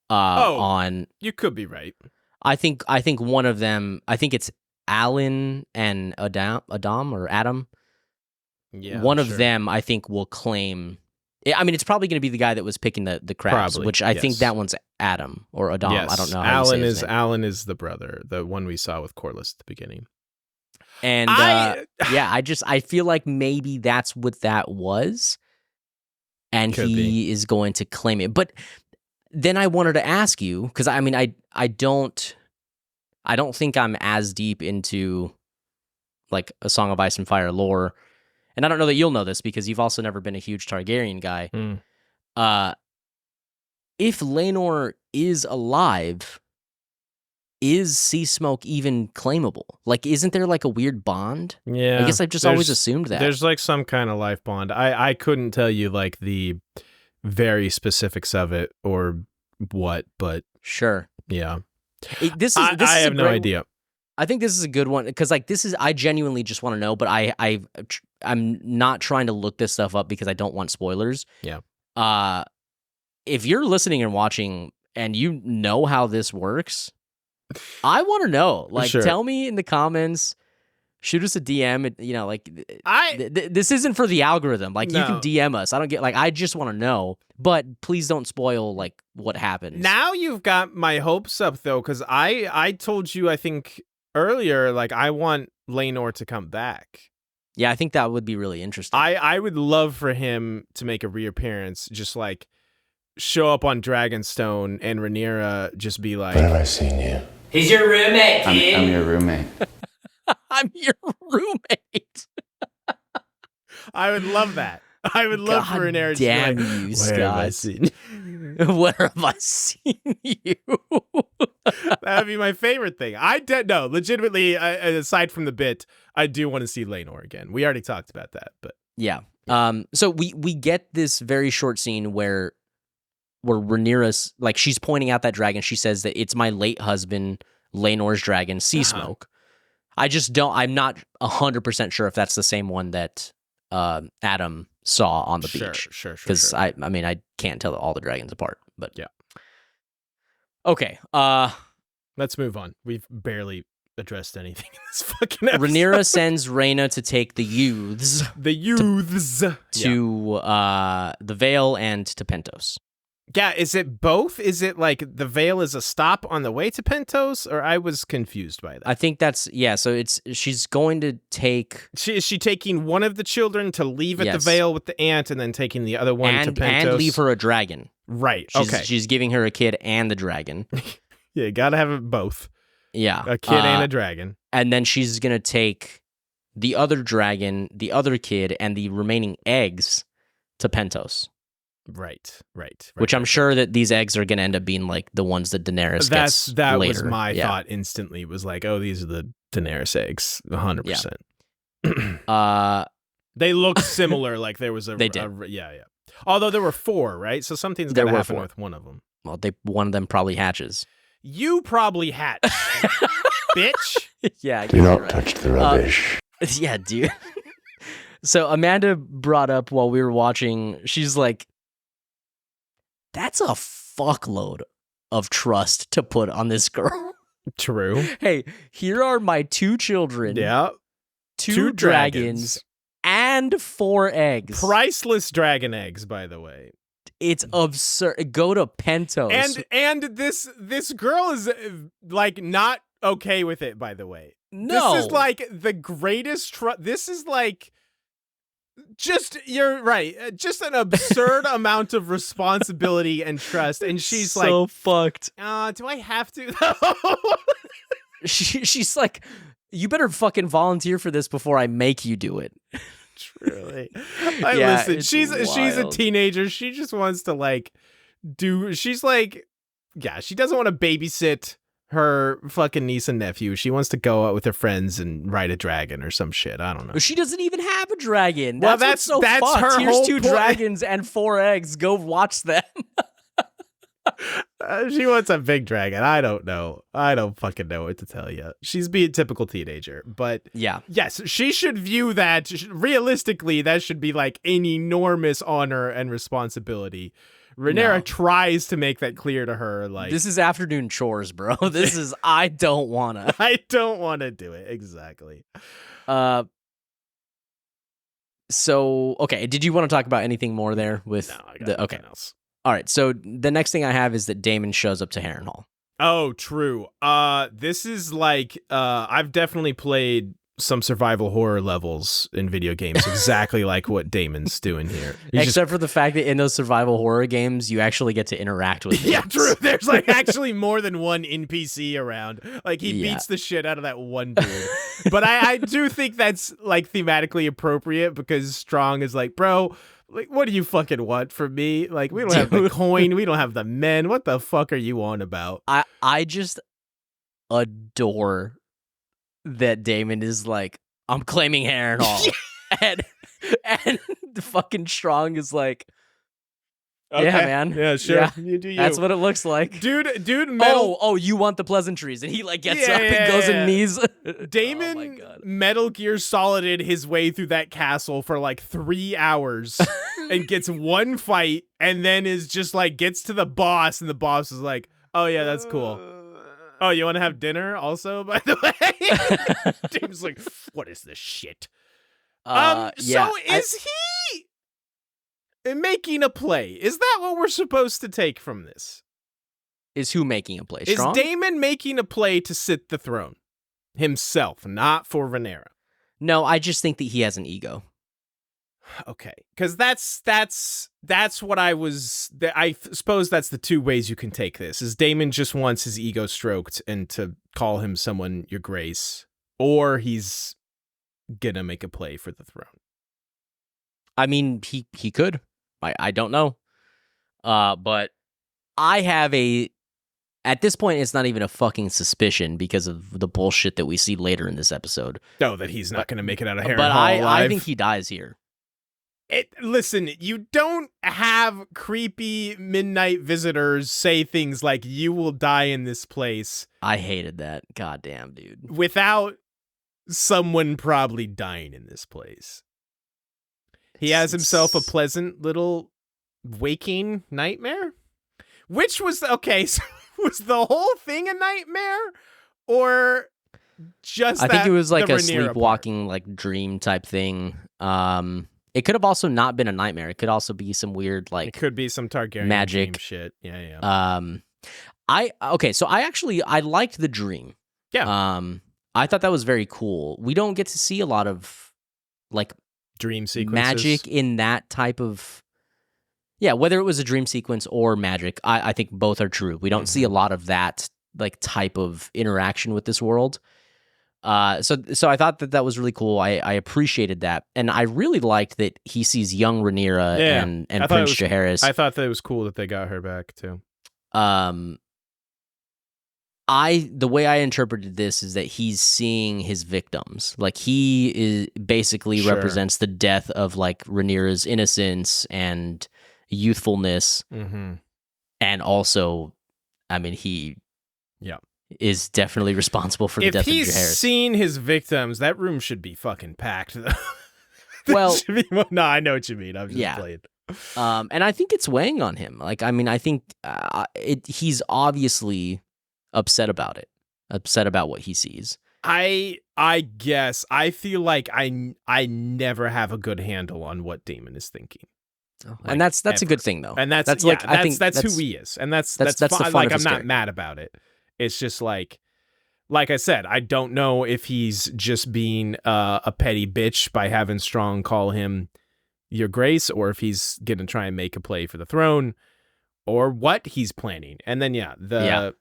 You could be right. I think one of them. I think it's Alan and Adam. Yeah, one of them, I think, will claim. I mean, it's probably going to be the guy that was picking the crabs, which I think that one's Adam or Adam. Yes. I don't know. How Alan is the brother, the one we saw with Corlys at the beginning. And I feel like maybe that's what that was, and he is going to claim it. But then I wanted to ask you, because I mean, I don't think I'm as deep into like a Song of Ice and Fire lore, and I don't know that you'll know this because you've also never been a huge Targaryen guy. If Laenor is alive, is Sea Smoke even claimable? Like, isn't there like a weird bond? Yeah. I guess I've just always assumed that. There's like some kind of life bond. I couldn't tell you like the very specifics of it or what, but sure. Yeah. I have no idea. I think this is a good one because like I genuinely just want to know, but I'm not trying to look this stuff up because I don't want spoilers. Yeah. If you're listening and watching and you know how this works, I want to know. Like, Sure. Tell me in the comments. Shoot us a DM. You know, like this isn't for the algorithm. Like, you can DM us. I don't get like. I just want to know. But please don't spoil like what happens. Now you've got my hopes up though, because I told you I think earlier like I want Laenor to come back. Yeah, I think that would be really interesting. I would love for him to make a reappearance, just like show up on Dragonstone and Rhaenyra just be like, When have I seen you? He's your roommate, kid. I'm your roommate. I'm your roommate. I would love that. I would love for Rhaenyra to damn be like, you, where have I Scott. seen Where have I seen you? that would be my favorite thing. No, legitimately, aside from the bit, I do want to see Laenor again. We already talked about that, but Yeah. So we get this very short scene where Rhaenyra's like she's pointing out that dragon. She says that it's my late husband, Laenor's dragon, Sea Smoke. I'm not 100% sure if that's the same one that Adam saw on the beach. Sure. Because I mean I can't tell all the dragons apart. But yeah. Okay. Let's move on. We've barely addressed anything in this fucking episode. Rhaenyra sends Rhaena to take the youths to the Vale and to Pentos. Yeah, is it both? Is it like the Vale is a stop on the way to Pentos, or I was confused by that? I think that's so she's going to take Is she taking one of the children to leave at the Vale with the aunt and then taking the other one to Pentos? And leave her a dragon. Right. She's giving her a kid and the dragon. Yeah, you gotta have it both. Yeah. A kid and a dragon. And then she's gonna take the other dragon, the other kid, and the remaining eggs to Pentos. Right. Which I'm sure that these eggs are going to end up being like the ones that Daenerys gets that later. Was my thought instantly. Was like, oh, these are the Daenerys eggs, 100%. They looked similar. Like there was they did. Yeah. Although there were 4, right? So something's going to happen with one of them. Well, one of them probably hatches. You probably hatch, bitch. Yeah. Do not touch the rubbish. Yeah, dude. So Amanda brought up while we were watching, she's like, that's a fuckload of trust to put on this girl. True. Hey, here are my 2 children. Yeah. 2 dragons and 4 eggs. Priceless dragon eggs, by the way. It's absurd. Go to Pentos. And this girl is like not okay with it, by the way. No. This is like the greatest this is like you're right. Just an absurd amount of responsibility and trust. And she's so like, fucked. Do I have to? She's like, you better fucking volunteer for this before I make you do it. Truly. Listen, she's a teenager. She just wants to she's like, yeah, she doesn't want to babysit her fucking niece and nephew. She wants to go out with her friends and ride a dragon or some shit. I don't know. She doesn't even have a dragon. Well, that's so that's fucked. her Here's whole 2 point. dragons and 4 eggs. Go watch them. She wants a big dragon. I don't know. I don't fucking know what to tell you. She's being a typical teenager, but yeah. Yes, she should view that realistically. That should be like an enormous honor and responsibility. Rhaenyra tries to make that clear to her. Like, this is afternoon chores, bro. This is I don't wanna. I don't want to do it. Exactly. So okay, did you want to talk about anything more there with I got nothing else. All right, so the next thing I have is that Daemon shows up to Harrenhal. Oh, true. This is like I've definitely played some survival horror levels in video games, exactly like what Daemon's doing here. Except for the fact that in those survival horror games, you actually get to interact with things. Yeah, true. There's like actually more than one NPC around. Like he beats the shit out of that one dude. But I do think that's like thematically appropriate because Strong is like, bro, like, what do you fucking want from me? Like, we don't have the coin. We don't have the men. What the fuck are you on about? I just adore that Daemon is like, I'm claiming Harrenhal. and the fucking Strong is like, okay. Yeah, man. Yeah, sure. Yeah. You do you. That's what it looks like. Dude, Metal... Oh, you want the pleasantries. And he like gets up and goes and knees. Damon Metal Gear Solided his way through that castle for like 3 hours and gets one fight and then is just like gets to the boss and the boss is like, oh yeah, that's cool. Oh, you want to have dinner also, by the way? Damon's like, what is this shit? So is he making a play? Is that what we're supposed to take from this? Is who making a play? Is Strong? Daemon making a play to sit the throne? Himself, not for Rhaenyra. No, I just think that he has an ego. Okay, because that's what I suppose that's the two ways you can take this. Is Daemon just wants his ego stroked and to call him someone, Your Grace, or he's gonna make a play for the throne. I mean, he could. I don't know. But I have at this point, it's not even a fucking suspicion because of the bullshit that we see later in this episode. No, that he's not gonna make it out of Harrenhal But alive. I think he dies here. Listen, you don't have creepy midnight visitors say things like, you will die in this place. I hated that. Goddamn, dude. Without someone probably dying in this place. He has himself a pleasant little waking nightmare? Which was, okay, so was the whole thing a nightmare? Or just I think it was like a Rhaenyra sleepwalking, like dream type thing. It could have also not been a nightmare. It could also be some weird, like, it could be some Targaryen magic dream shit. Yeah. So I liked the dream. Yeah. I thought that was very cool. We don't get to see a lot of like dream sequences, magic in that type of. Yeah, whether it was a dream sequence or magic, I think both are true. We don't see a lot of that like type of interaction with this world. So I thought that was really cool. I appreciated that, and I really liked that he sees young Rhaenyra and Prince Jaehaerys. I thought that it was cool that they got her back too. The way I interpreted this is that he's seeing his victims. Like he is basically represents the death of like Rhaenyra's innocence and youthfulness, and also, I mean, he is definitely responsible for the death of Jaehaerys. If he's seen his victims, that room should be fucking packed. Well, no, I know what you mean. I'm just playing. And I think it's weighing on him. Like, I mean, I think he's obviously upset about it, upset about what he sees. I guess I feel like I never have a good handle on what Daemon is thinking. And that's a good thing though. And that's like I think that's who he is. And that's fine. Like I'm not mad about it. It's just like I said, I don't know if he's just being a petty bitch by having Strong call him Your Grace, or if he's gonna try and make a play for the throne, or what he's planning. And then I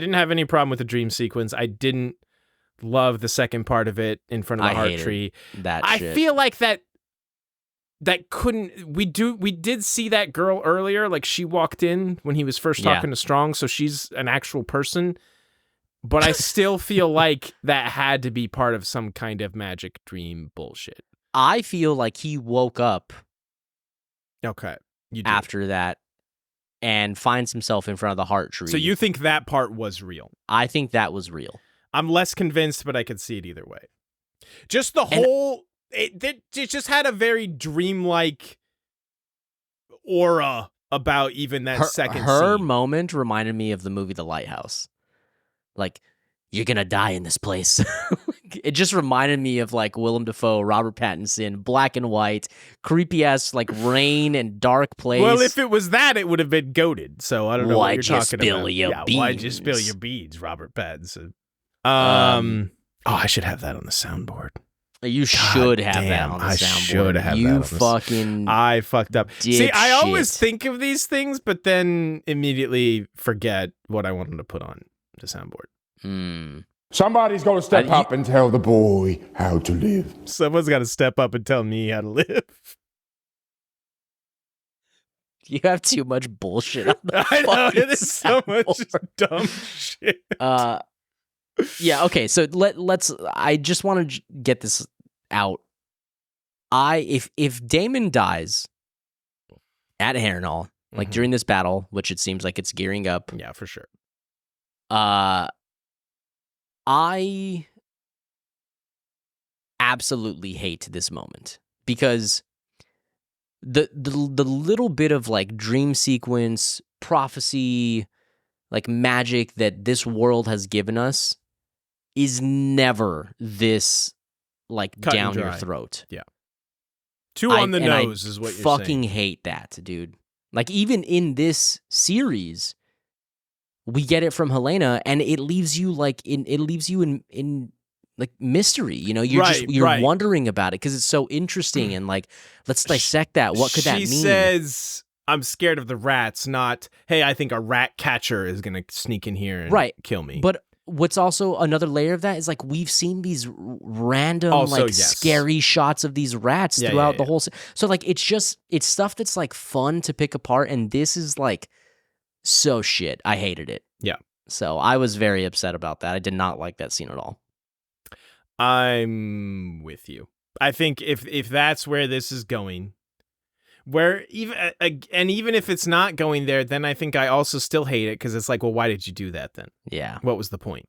didn't have any problem with the dream sequence. I didn't love the second part of it in front of the heart tree. I feel like that couldn't we did see that girl earlier, like she walked in when he was first talking to Strong, so she's an actual person. But I still feel like that had to be part of some kind of magic dream bullshit. I feel like he woke up after that and finds himself in front of the heart tree. So you think that part was real? I think that was real. I'm less convinced, but I could see it either way. Just the whole... It just had a very dreamlike aura about even that second Her scene. moment reminded me of the movie The Lighthouse. Like, you're gonna die in this place. It just reminded me of like Willem Dafoe, Robert Pattinson, black and white, creepy ass like rain and dark place. Well, if it was that, it would have been goated. So I don't know what you're talking about. Why'd you spill your beans? Why'd you spill your beans, Robert Pattinson? Oh, I should have that on the soundboard. You should have that damn, on the I soundboard. should have you that on the fucking I fucked up. See, I always dipshit. think of these things, but then immediately forget what I wanted to put on the soundboard. Somebody's got to step up and tell the boy how to live. Someone's got to step up and tell me how to live. You have too much bullshit on the I know, fucking it is so much soundboard. dumb shit. Yeah, okay, so let's I just want to get this out. If Daemon dies at Harrenhal, like during this battle, which it seems like it's gearing up. Yeah, for sure. I absolutely hate this moment because the little bit of like dream sequence, prophecy, like magic that this world has given us is never this like Cut and down your dry. throat. Yeah. Too on the nose is what you're fucking saying. hate that, dude. Like even in this series, we get it from Helena, and it leaves you in like mystery. You know, you're wondering about it because it's so interesting and like let's dissect that. What could that mean? She says, "I'm scared of the rats," not, "Hey, I think a rat catcher is gonna sneak in here and kill me." But what's also another layer of that is like we've seen these random Also, like scary shots of these rats throughout the whole. So like it's stuff that's like fun to pick apart, and this is like so shit. I hated it. Yeah. So I was very upset about that. I did not like that scene at all. I'm with you. I think if that's where this is going, where even if it's not going there, then I think I also still hate it because it's like, well, why did you do that then? Yeah. What was the point?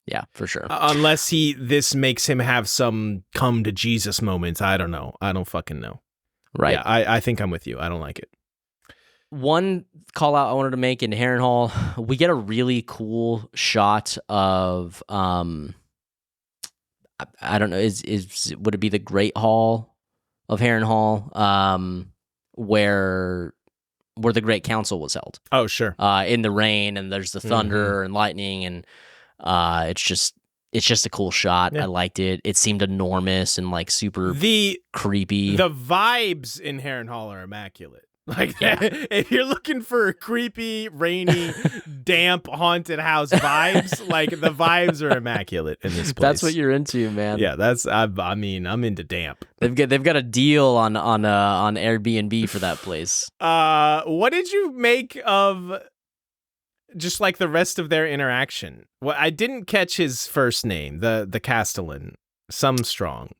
Yeah, for sure. Unless this makes him have some come to Jesus moments. I don't know. I don't fucking know. Right. Yeah, I think I'm with you. I don't like it. One call out I wanted to make in Harrenhal, we get a really cool shot of I don't know, would it be the Great Hall of Harrenhal, where the Great Council was held. Oh, sure. In the rain, and there's the thunder and lightning, and it's just a cool shot. Yeah. I liked it. It seemed enormous and like super creepy. The vibes in Harrenhal are immaculate. Like, if you're looking for creepy, rainy, damp, haunted house vibes, like the vibes are immaculate in this place. That's what you're into, man. Yeah, I'm into damp. They've got a deal on Airbnb for that place. What did you make of just like the rest of their interaction? Well, I didn't catch his first name, the Castellan, Strong.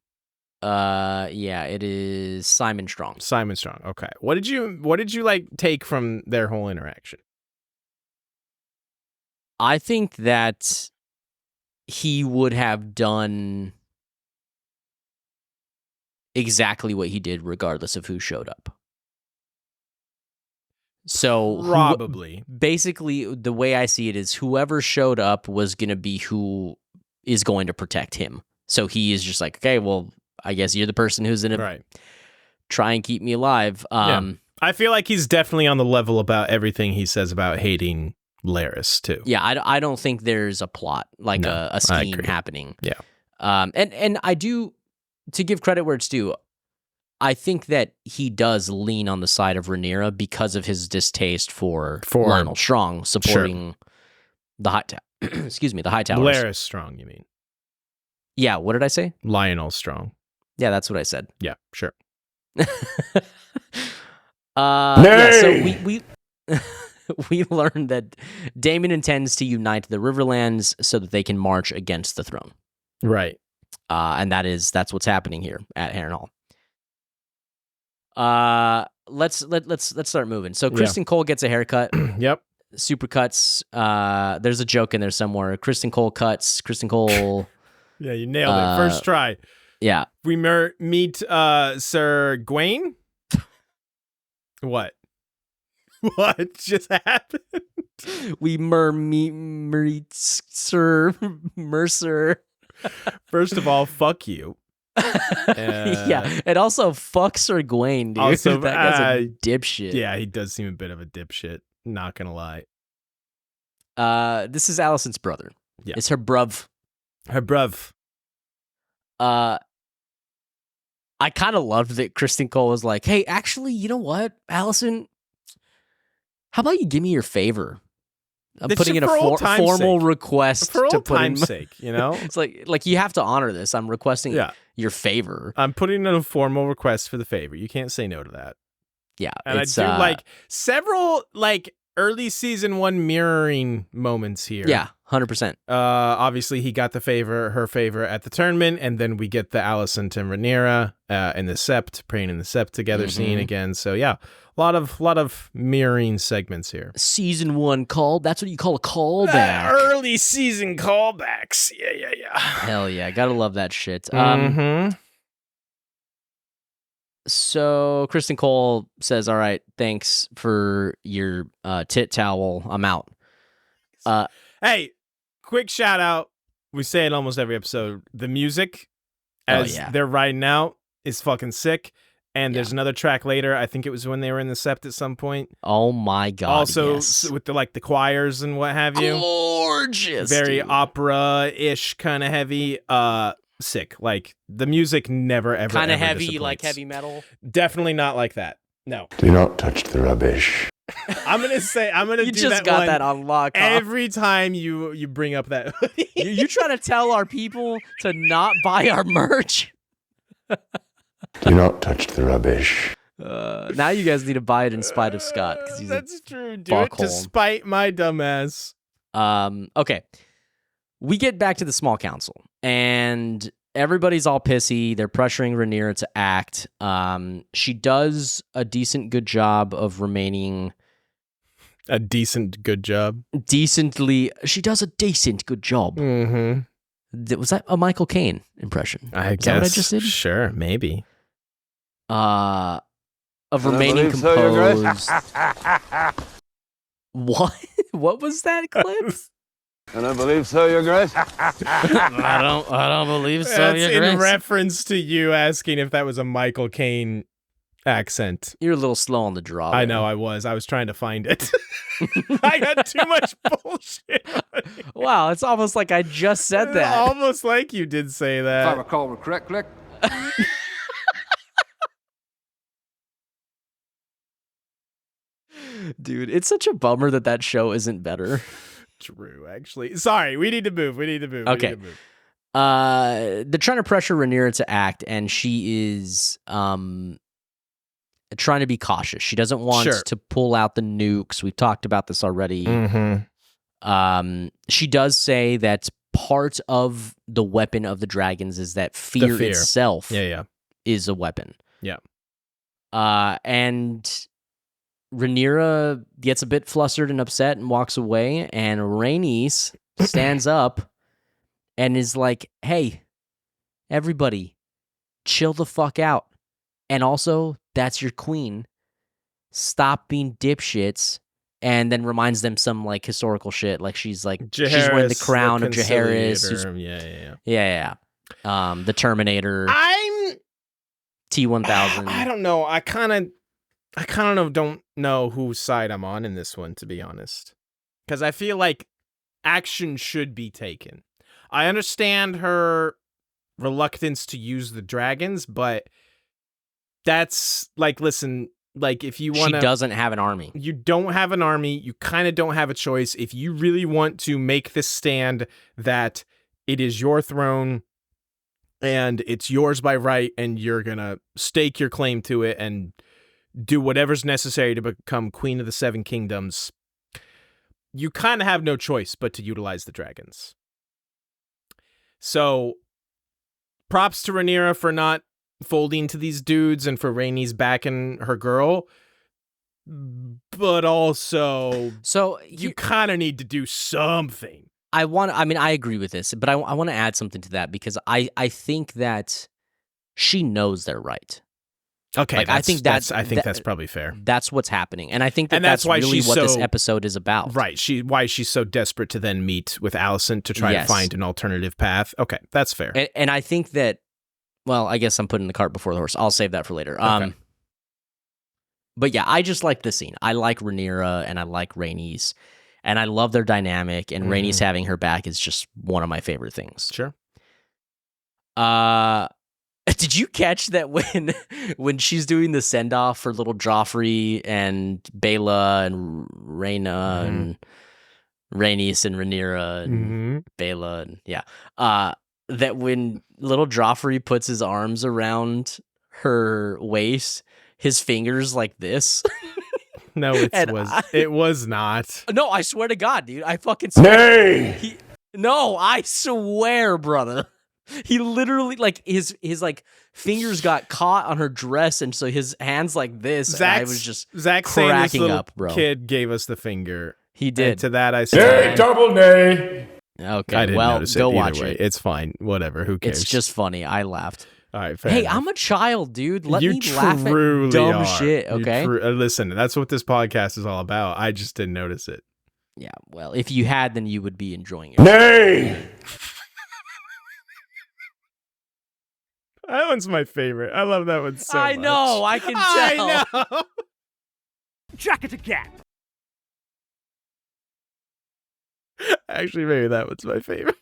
Yeah, it is Simon Strong. Simon Strong. Okay. What did you like take from their whole interaction? I think that he would have done exactly what he did regardless of who showed up. So probably basically the way I see it is whoever showed up was going to be who is going to protect him. So he is just like, okay, well, I guess you're the person who's going to try and keep me alive. I feel like he's definitely on the level about everything he says about hating Laris too. Yeah, I don't think there's a plot, like a scheme happening. Yeah. And I do, to give credit where it's due, I think that he does lean on the side of Rhaenyra because of his distaste for Lionel Strong supporting the High Tower. Excuse me, the High Towers. Laris Strong, you mean? Yeah, what did I say? Lionel Strong. Yeah, that's what I said. Yeah, sure. So we learned that Daemon intends to unite the Riverlands so that they can march against the throne. Right. And that's what's happening here at Harrenhal. Let's start moving. So Kristen Cole gets a haircut. Yep. Supercuts. There's a joke in there somewhere. Kristen Cole cuts. Kristen Cole. Yeah, you nailed it. First try. Yeah. We meet Sir Gawain. What? What just happened? We meet Sir Mercer. First of all, fuck you. Yeah, and also fuck Sir Gawain, dude. Also, that guy's a dipshit. Yeah, he does seem a bit of a dipshit. Not gonna lie. This is Alicent's brother. Yeah. It's her bruv. Her bruv. I kind of loved that Kristen Cole was like, hey, actually, you know what, Alicent? How about you give me your favor? I'm putting in a formal request for to old put in. time's sake, you know? It's like you have to honor this. I'm requesting your favor. I'm putting in a formal request for the favor. You can't say no to that. Yeah. And I do like several like early season 1 mirroring moments here. Yeah, 100%. Obviously he got her favor at the tournament, and then we get the Alicent and Rhaenyra in the sept, praying in the sept together scene again. So yeah, a lot of mirroring segments here. Season 1 call. That's what you call a callback. Early season callbacks. Yeah. Hell yeah, gotta love that shit. Mm-hmm. So Kristen Cole says, all right, thanks for your tit towel. I'm out. Hey, quick shout out. We say it almost every episode. The music, as they're riding out, is fucking sick. And there's another track later. I think it was when they were in the sept at some point. Oh my God. Also yes. with the choirs and what have you. Gorgeous. Very opera-ish, kind of heavy. Sick. Like the music never ever kind of heavy, disappoints. like heavy metal. Definitely not like that. No. Do not touch the rubbish. I'm gonna you do just that got one that on lock. every time you bring up that. you trying to tell our people to not buy our merch? Do not touch the rubbish. Now you guys need to buy it in spite of Scott, because he's that's true. Do it despite my dumbass. Okay. We get back to the small council, and everybody's all pissy. They're pressuring Rhaenyra to act. She does a good job of remaining... A decent good job. She does a decent good job. Mm-hmm. Was that a Michael Caine impression? I guess. That what I just did? Sure, maybe. Of remaining composed. What? What was that clip? And I believe so, Your Grace. I don't believe so, That's Your Grace. in reference to you asking if that was a Michael Caine accent. You're a little slow on the draw. I know I was trying to find it. I got too much bullshit. Wow, it's almost like I just said that. Almost like you did say that. If I recall correctly. Dude, it's such a bummer that show isn't better. True, actually. Sorry, we need to move. Okay. They're trying to pressure Rhaenyra to act, and she is trying to be cautious. She doesn't want to pull out the nukes. We've talked about this already. Mm-hmm. She does say that part of the weapon of the dragons is that fear. Itself is a weapon. Yeah. And Rhaenyra gets a bit flustered and upset and walks away, and Rhaenys stands up and is like, hey, everybody, chill the fuck out. And also, that's your queen. Stop being dipshits. And then reminds them some like historical shit. Like she's wearing the crown of Jaehaerys. Yeah. The Terminator. I'm T-1000. I don't know. I kind of don't know whose side I'm on in this one, to be honest. Because I feel like action should be taken. I understand her reluctance to use the dragons, but that's like, listen, like if you want to... She doesn't have an army. You don't have an army. You kind of don't have a choice. If you really want to make this stand that it is your throne and it's yours by right and you're going to stake your claim to it and do whatever's necessary to become Queen of the Seven Kingdoms, you kind of have no choice but to utilize the dragons. So, props to Rhaenyra for not folding to these dudes and for Rhaenys backing her girl. But also, you kind of need to do something. I agree with this, but I want to add something to that because I think that she knows they're right. Okay, like, I think that's probably fair. That's what's happening, and I think that's why really what this episode is about. Right, why she's so desperate to then meet with Alicent to try to find an alternative path. Okay, that's fair. And I think that, well, I guess I'm putting the cart before the horse. I'll save that for later. Okay. But yeah, I just like the scene. I like Rhaenyra and I like Rhaenys, and I love their dynamic. And Rhaenys having her back is just one of my favorite things. Sure. Did you catch that when she's doing the send off for little Joffrey and Bela and Rhaena and Rhaenys and Rhaenyra and Bela and that when little Joffrey puts his arms around her waist, his fingers like this. No, it was not. No, I swear to God, dude. I fucking Nay! No, I swear, brother. He literally like his like fingers got caught on her dress, and so his hands like this. And I was just cracking up, bro. Kid gave us the finger. He did. And to that, I Nay, said, double nay! Okay, I didn't well, notice it go either watch way. it. It's fine. Whatever. Who cares? It's just funny. I laughed. All right. Fair Hey, enough. I'm a child, dude. Let You me laugh at truly dumb are. shit. Okay. Listen, that's what this podcast is all about. I just didn't notice it. Yeah. Well, if you had, then you would be enjoying it. Nay! That one's my favorite. I love that one so much. I know. I can tell. I know. Jack it again. Actually, maybe that one's my favorite.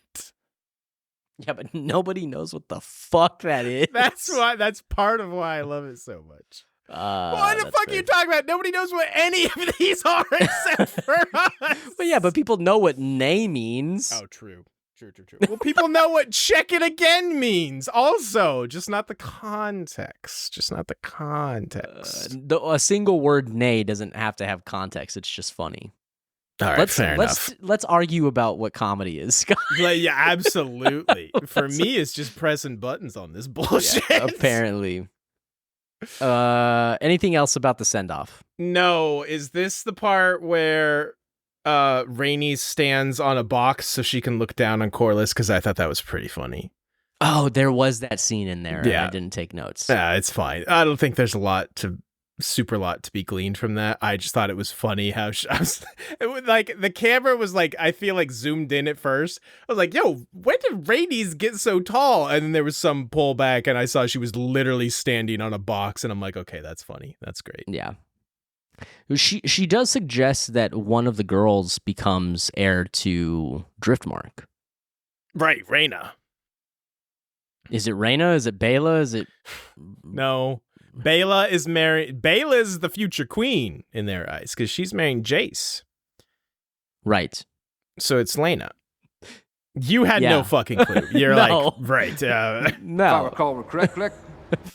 Yeah, but nobody knows what the fuck that is. That's part of why I love it so much. What the that's fuck are you talking about? Nobody knows what any of these are except for us. But yeah, but people know what nay means. Oh, true. Well, people know what check it again means also, just not the context. A single word nay doesn't have to have context. It's just funny. All right, fair enough. Let's argue about what comedy is, Scott. Yeah, absolutely. For me, it's just pressing buttons on this bullshit. Yeah, apparently. Anything else about the send-off? No, is this the part where Rhaenys stands on a box so she can look down on Corlys? Because I thought that was pretty funny. Oh, there was that scene in there. Yeah. And I didn't take notes. Yeah, it's fine. I don't think there's super lot to be gleaned from that. I just thought it was funny how the camera was like, I feel like zoomed in at first. I was like, yo, when did Rhaenys get so tall? And then there was some pullback and I saw she was literally standing on a box and I'm like, okay, that's funny. That's great. Yeah. She does suggest that one of the girls becomes heir to Driftmark. Right, Rhaena. Is it Rhaena? Is it Bela? Is it... No. Bela is married. Bela is the future queen in their eyes because she's marrying Jace. Right. So it's Lena. You had no fucking clue. You're No. like, right. If I No. recall correctly.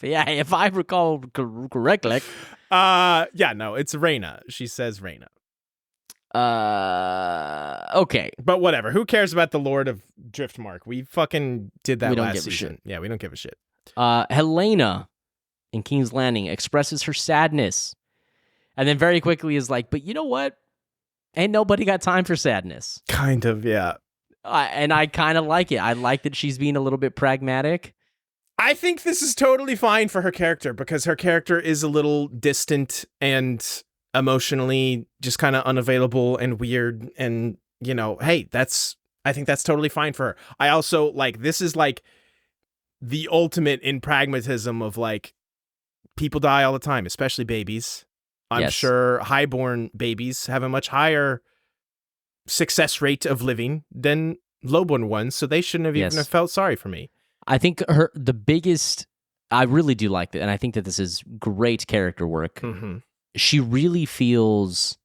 Yeah, if I recall correctly. No, it's Rhaena. She says Rhaena. Okay. But whatever. Who cares about the Lord of Driftmark? We fucking did that We don't last give a season. shit. Yeah, we don't give a shit. Helena in King's Landing expresses her sadness. And then very quickly is like, but you know what? Ain't nobody got time for sadness. Kind of, yeah. And I kind of like it. I like that she's being a little bit pragmatic. I think this is totally fine for her character because her character is a little distant and emotionally just kind of unavailable and weird. And, you know, hey, I think that's totally fine for her. I also this is like the ultimate in pragmatism of like people die all the time, especially babies. I'm sure highborn babies have a much higher success rate of living than lowborn ones. So they shouldn't have even have felt sorry for me. I think I really do like that. And I think that this is great character work. Mm-hmm. She really feels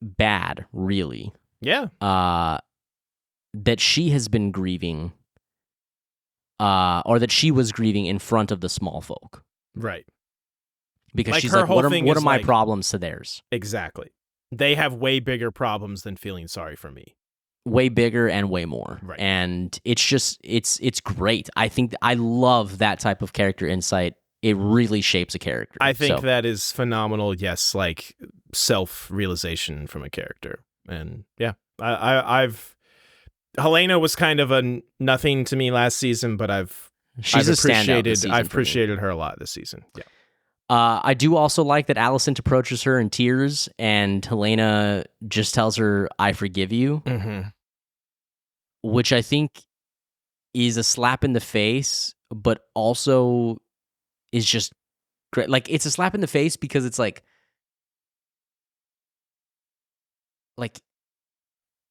bad, really. Yeah. That she has been grieving, or that she was grieving in front of the small folk. Right. Because Like she's her like, whole what thing are is my like- problems to theirs? Exactly. They have way bigger problems than feeling sorry for me. Way bigger and way more. Right. And it's just, it's great. I think I love that type of character insight. It really shapes a character. I think that is phenomenal. Yes, like self-realization from a character. And yeah, I've Helena was kind of a nothing to me last season, but I've appreciated her a lot this season. Yeah. I do also like that Alicent approaches her in tears and Helena just tells her, I forgive you, which I think is a slap in the face, but also is just great. Like, it's a slap in the face because it's like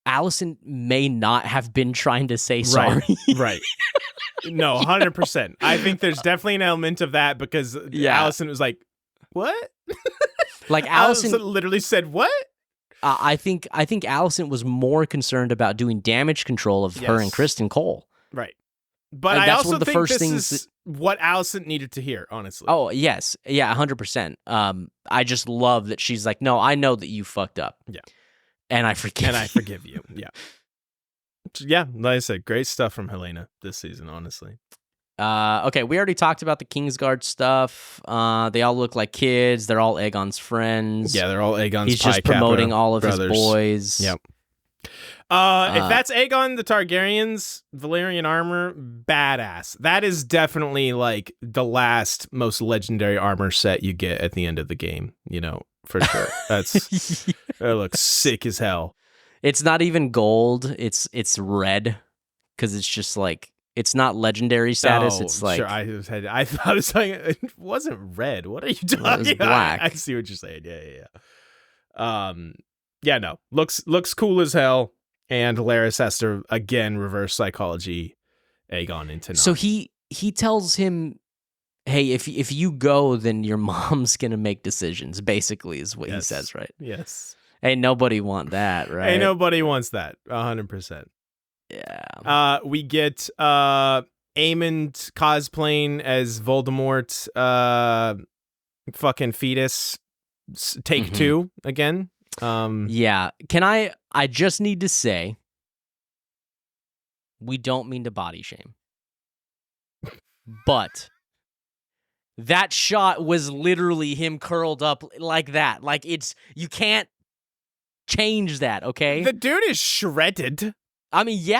Alicent may not have been trying to say sorry. Right. No, 100%. I think there's definitely an element of that because Alicent was like, "What?" Like Alicent literally said, "What?" I think Alicent was more concerned about doing damage control of her and Kristen Cole. Right. But Like, I that's also one of the think first this things is what Alicent needed to hear, honestly. Oh, yes. Yeah, 100%. I just love that she's like, no, I know that you fucked up. Yeah. And I forgive you. Yeah. Yeah, like I said, great stuff from Helena this season, honestly. Okay, we already talked about the Kingsguard stuff. They all look like kids. They're all Aegon's friends. Yeah, they're all Aegon's He's just promoting all of brothers. his boys. Yep. If that's Aegon the Targaryen's Valyrian armor, badass. That is definitely like the last most legendary armor set you get at the end of the game, for sure. That looks sick as hell. It's not even gold. It's red because it's just like it's not legendary status. It's like sure. I thought it was like it wasn't red. What are you talking about? It was black. I see what you're saying. Yeah. Yeah. No. Looks cool as hell. And Larys has to again reverse psychology Aegon into not. So he tells him, "Hey, if you go, then your mom's gonna make decisions." Basically, is what he says, right? Yes. Ain't nobody want that, right? Ain't nobody wants that. 100%. Yeah. We get Aemond cosplaying as Voldemort. Fucking fetus. Take 2 again. Yeah. Can I just need to say, we don't mean to body shame, but that shot was literally him curled up like that. Like you can't change that, okay? The dude is shredded. I mean, yeah.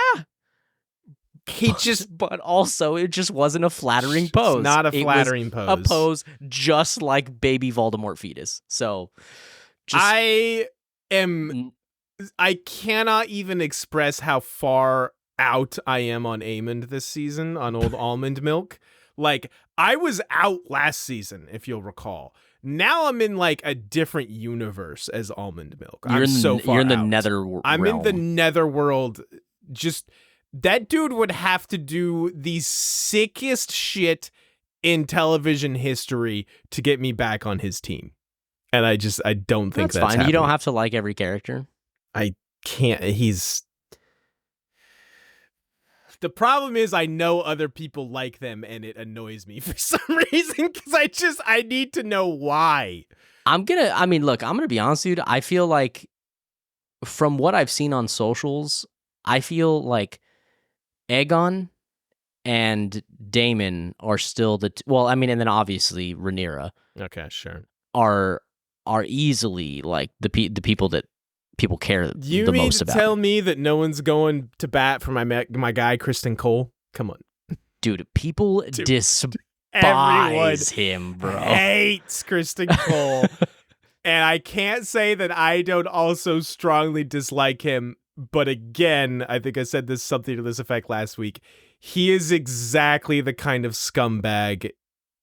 But also, it just wasn't a flattering pose. It's not a flattering pose. A pose just like baby Voldemort fetus. So, I cannot even express how far out I am on Aemond this season on old almond milk. Like, I was out last season, if you'll recall. Now I'm in like a different universe as almond milk. You're in the nether realm. I'm in the netherworld. Just that dude would have to do the sickest shit in television history to get me back on his team. And I don't think that's fine. happening. You don't have to like every character. I can't. The problem is I know other people like them and it annoys me for some reason because I need to know why. I'm going to be honest with you. I feel like from what I've seen on socials, I feel like Aegon and Daemon are still and then obviously Rhaenyra. Okay, sure. Are easily like the people that people care the most about. You mean to tell me that no one's going to bat for my guy Kristen Cole? Come on, dude. People despise him, bro. Hates Kristen Cole, and I can't say that I don't also strongly dislike him. But again, I think I said something to this effect last week. He is exactly the kind of scumbag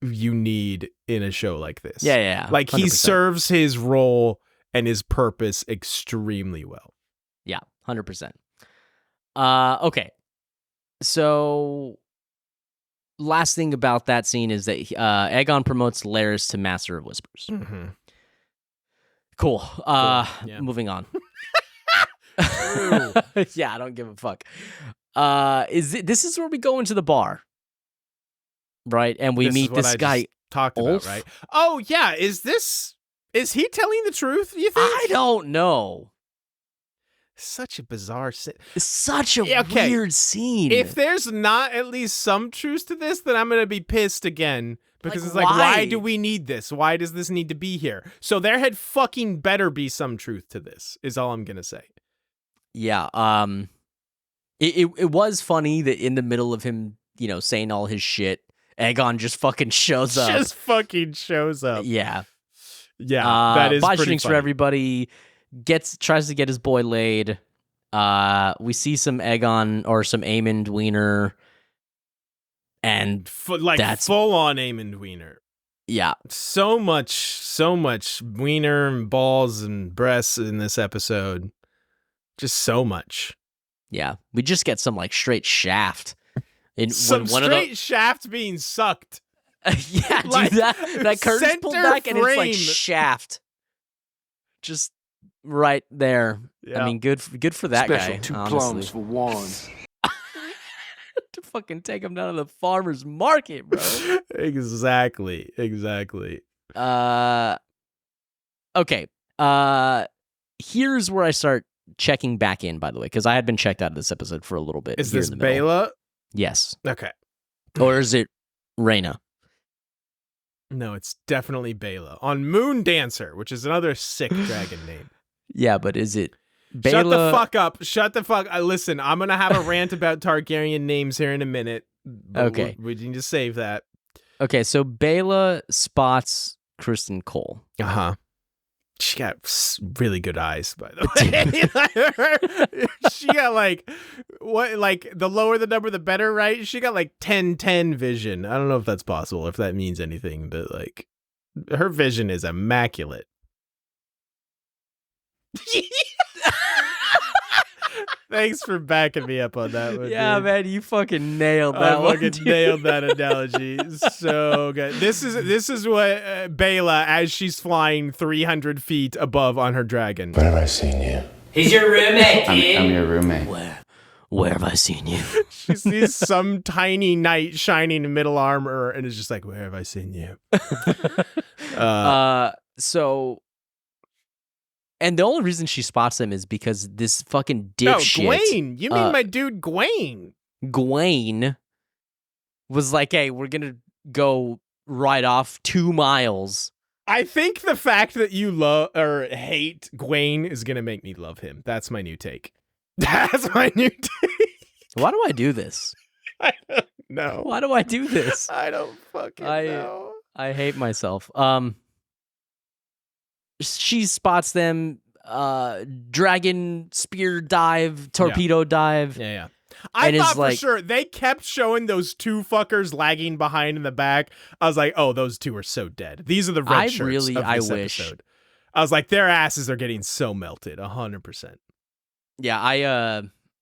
you need in a show like this. Yeah. Like 100%. He serves his role and his purpose extremely well. Yeah, 100%. Okay. So last thing about that scene is that Aegon promotes Larys to Master of Whispers. Mm-hmm. Cool. Yeah. Moving on. Yeah, I don't give a fuck. This is where we go into the bar, right? And we meet this guy. Talked Ulf? about, right? Oh yeah, is he telling the truth? You think? I don't know. Such a bizarre Such a weird scene. If there's not at least some truth to this, then I'm gonna be pissed again. Because it's like, why? Why do we need this? Why does this need to be here? So there had fucking better be some truth to this, is all I'm gonna say. Yeah. It was funny that in the middle of him, saying all his shit, Aegon just fucking shows up. Just fucking shows up. Yeah. Yeah. That is botch pretty drinks for funny. everybody. Tries to get his boy laid. We see some Aegon or some Aemond wiener. And that's full on Aemond wiener. Yeah. So much wiener and balls and breasts in this episode. Just so much. Yeah. We just get some like straight shaft Some when one straight of shaft being sucked. yeah, Like, dude, that curtain's pulled center back and it's like frame. shaft, just right there. Yeah. I mean, good for that Special guy. 2 honestly. plums for one. To fucking take him down to the farmer's market, bro. Exactly. Okay. Here's where I start checking back in, by the way, because I had been checked out of this episode for a little bit. Is here this in the middle. Bela? Yes. Okay. Or is it Rhaenyra? No, it's definitely Bela. On Moon Dancer, which is another sick dragon name. Yeah, but is it Bela? Shut the fuck up. Shut the fuck. Listen, I'm going to have a rant about Targaryen names here in a minute. Okay. We need to save that. Okay, so Bela spots Kristen Cole. Uh-huh. She got really good eyes, by the way. She got the lower the number, the better, right? She got like 10-10 vision. I don't know if that's possible, if that means anything, but like her vision is immaculate. Thanks for backing me up on that one. Yeah, dude. man, you fucking nailed that I one. fucking dude. nailed that analogy. So good. This is what Bela, as she's flying 300 feet above on her dragon. Where have I seen you? He's your roommate, kid. I'm your roommate. Where have I seen you? She sees some tiny knight shining in middle armor and is just like, where have I seen you? So, and the only reason she spots them is because this fucking No, dipshit. Gwaine. You mean my dude Gwaine? Gwaine was like, hey, we're gonna go right off 2 miles. I think the fact that you love or hate Gwaine is gonna make me love him. That's my new take. That's my new take. Why do I do this? I don't know. Why do I do this? I don't fucking know. I hate myself. She spots them, dragon spear dive, torpedo dive. Yeah. I And is thought for like- sure they kept showing those two fuckers lagging behind in the back. I was like, oh, those two are so dead. These are the red shirts of this wish. episode. I was like, their asses are getting so melted, 100%. Yeah,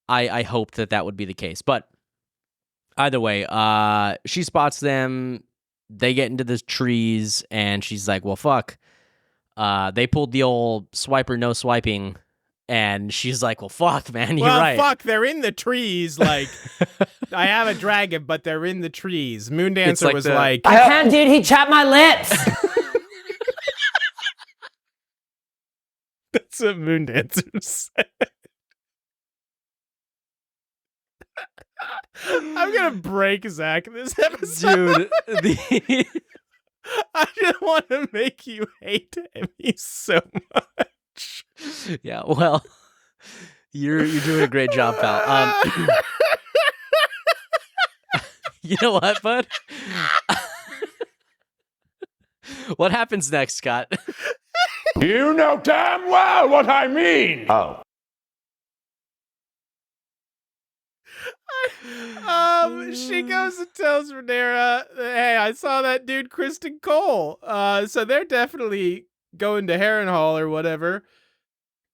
I hoped that would be the case, but either way, she spots them. They get into the trees, and she's like, "Well, fuck." They pulled the old swiper, no swiping, and she's like, "Well, fuck, man, you're right." Fuck, they're in the trees. Like, I have a dragon, but they're in the trees. Moon Dancer like was the- like, I can't, dude. He chopped my lips. that's what Moon Dancer said. I'm gonna break Zach this episode. Dude, I just want to make you hate me so much. yeah, well, you're doing a great job, pal. You know what, bud? What happens next, Scott? You know damn well what I mean. Oh. She goes and tells Rhaenyra, hey, I saw that dude Kristen Cole. So they're definitely going to Harrenhal or whatever.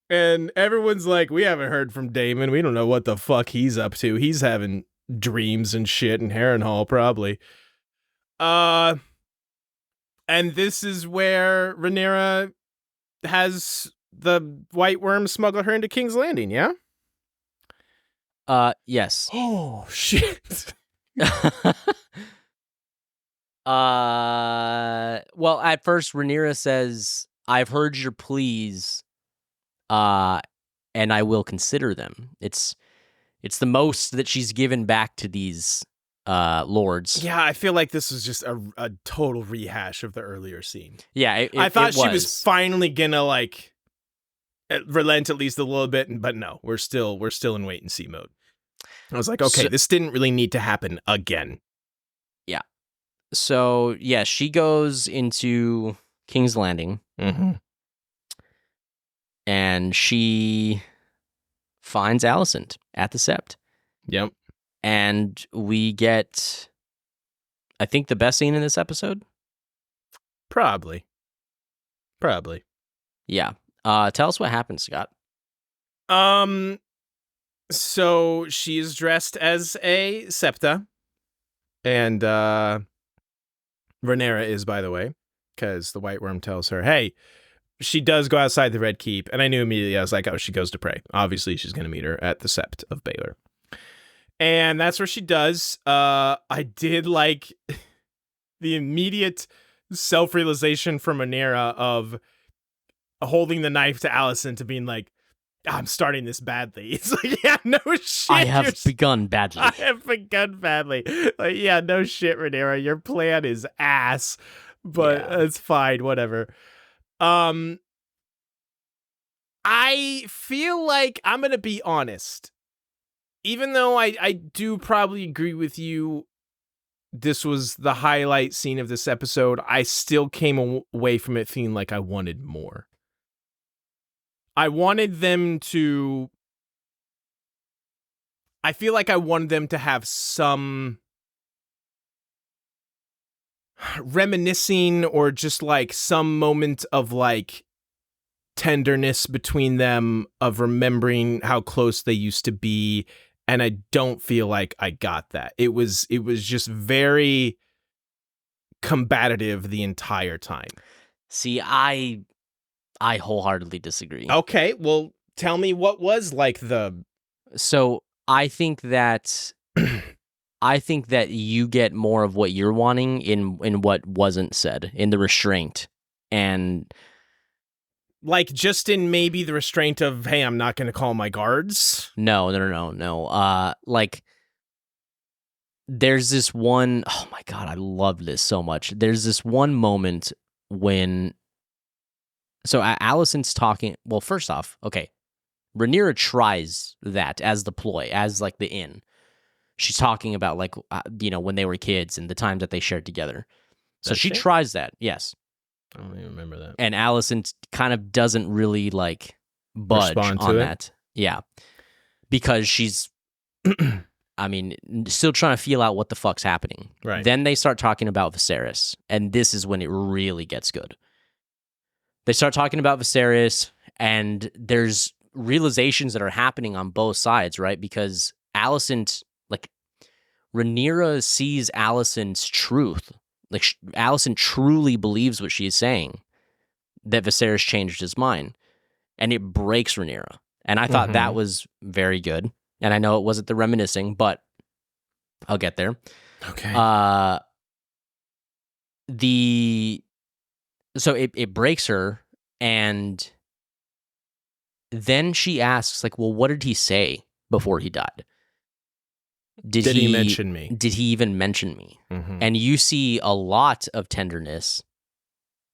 And everyone's like, we haven't heard from Daemon. We don't know what the fuck he's up to. He's having dreams and shit in Harrenhal, probably. And this is where Rhaenyra has the White Worm smuggle her into King's Landing, yeah? Yes. Oh, shit. Well, at first, Rhaenyra says, "I've heard your pleas, and I will consider them." It's the most that she's given back to these lords. Yeah, I feel like this was just a total rehash of the earlier scene. Yeah, I thought she was finally gonna like relent at least a little bit, but no, we're still in wait and see mode. I was like, okay, this didn't really need to happen again. Yeah. So yeah, she goes into King's Landing, and she finds Alicent at the sept. Yep. And we get, I think, the best scene in this episode. Probably. Yeah. Tell us what happens, Scott. So she is dressed as a septa, And Rhaenyra is, by the way, because the White Worm tells her, hey, she does go outside the Red Keep. And I knew immediately, I was like, oh, she goes to pray. Obviously, she's going to meet her at the Sept of Baelor. And that's where she does. I did like the immediate self-realization from Rhaenyra of holding the knife to Alicent to being like, I'm starting this badly. It's like, yeah, no shit. I have begun badly. I have begun badly. Like, yeah, no shit, Rhaenyra. Your plan is ass, but it's fine. Whatever. I feel like I'm going to be honest. Even though I do probably agree with you, this was the highlight scene of this episode, I still came away from it feeling like I wanted more. I wanted them to... I feel like I wanted them to have some reminiscing or just like some moment of like tenderness between them, of remembering how close they used to be. And I don't feel like I got that. It was just very combative the entire time. See, I wholeheartedly disagree. Okay, well, tell me what was like the... So I think that you get more of what you're wanting in what wasn't said, in the restraint. And like just in maybe the restraint of, hey, I'm not going to call my guards. No. Like there's this one, oh my God, I love this so much. There's this one moment when, so Alicent's talking, well, first off, okay, Rhaenyra tries that as the ploy, as like the in. She's talking about like, when they were kids and the time that they shared together. So she tries that, yes. I don't even remember that. And Alicent kind of doesn't really like budge on that. Yeah. Because she's, still trying to feel out what the fuck's happening. Right. Then they start talking about Viserys, and this is when it really gets good. They start talking about Viserys, and there's realizations that are happening on both sides, right? Because Alicent, like, Rhaenyra sees Alicent's truth. Like, Alicent truly believes what she is saying, that Viserys changed his mind, and it breaks Rhaenyra. And I thought that was very good. And I know it wasn't the reminiscing, but I'll get there. Okay. So it breaks her, and then she asks, like, well, what did he say before he died? Did he mention me? Did he even mention me? Mm-hmm. And you see a lot of tenderness.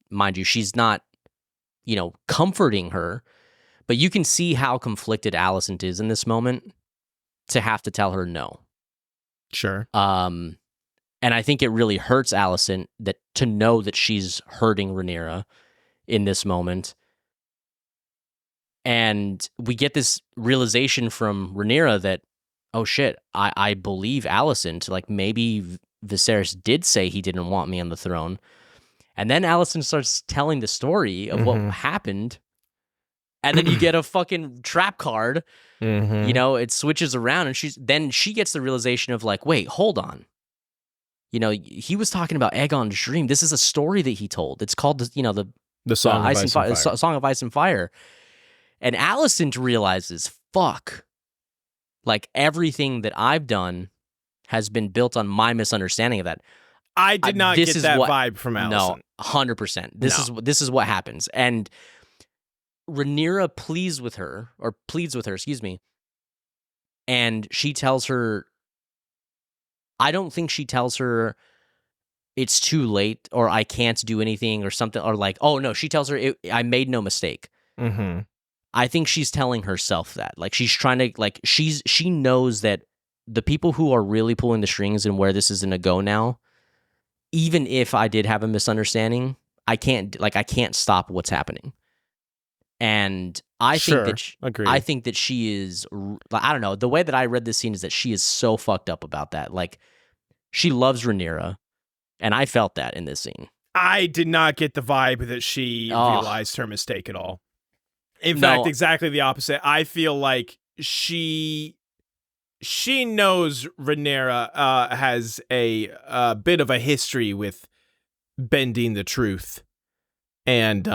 Mind you, she's not, comforting her, but you can see how conflicted Alicent is in this moment to have to tell her no. Sure. And I think it really hurts Alicent to know that she's hurting Rhaenyra in this moment. And we get this realization from Rhaenyra that, oh shit, I believe Alicent. Like, maybe Viserys did say he didn't want me on the throne. And then Alicent starts telling the story of what happened. And then you get a fucking trap card. It switches around, and she gets the realization of like, wait, hold on. He was talking about Aegon's dream. This is a story that he told. It's called the Song of Ice and Fire. Song of Ice and Fire. And Alicent realizes, fuck, like everything that I've done has been built on my misunderstanding of that. I did not get that vibe from Alicent. No, 100%. This is what happens. And Rhaenyra pleads with her, excuse me, and she tells her, I don't think she tells her it's too late or I can't do anything or something, or like, oh no, she tells her I made no mistake. Mm-hmm. I think she's telling herself that. Like, she's trying to, like, she knows that the people who are really pulling the strings and where this is going to go now, even if I did have a misunderstanding, I can't stop what's happening. And I think that she is, I don't know, the way that I read this scene is that she is so fucked up about that. Like, she loves Rhaenyra, and I felt that in this scene. I did not get the vibe that she realized her mistake at all. In fact, exactly the opposite. I feel like she she knows Rhaenyra has a bit of a history with bending the truth, and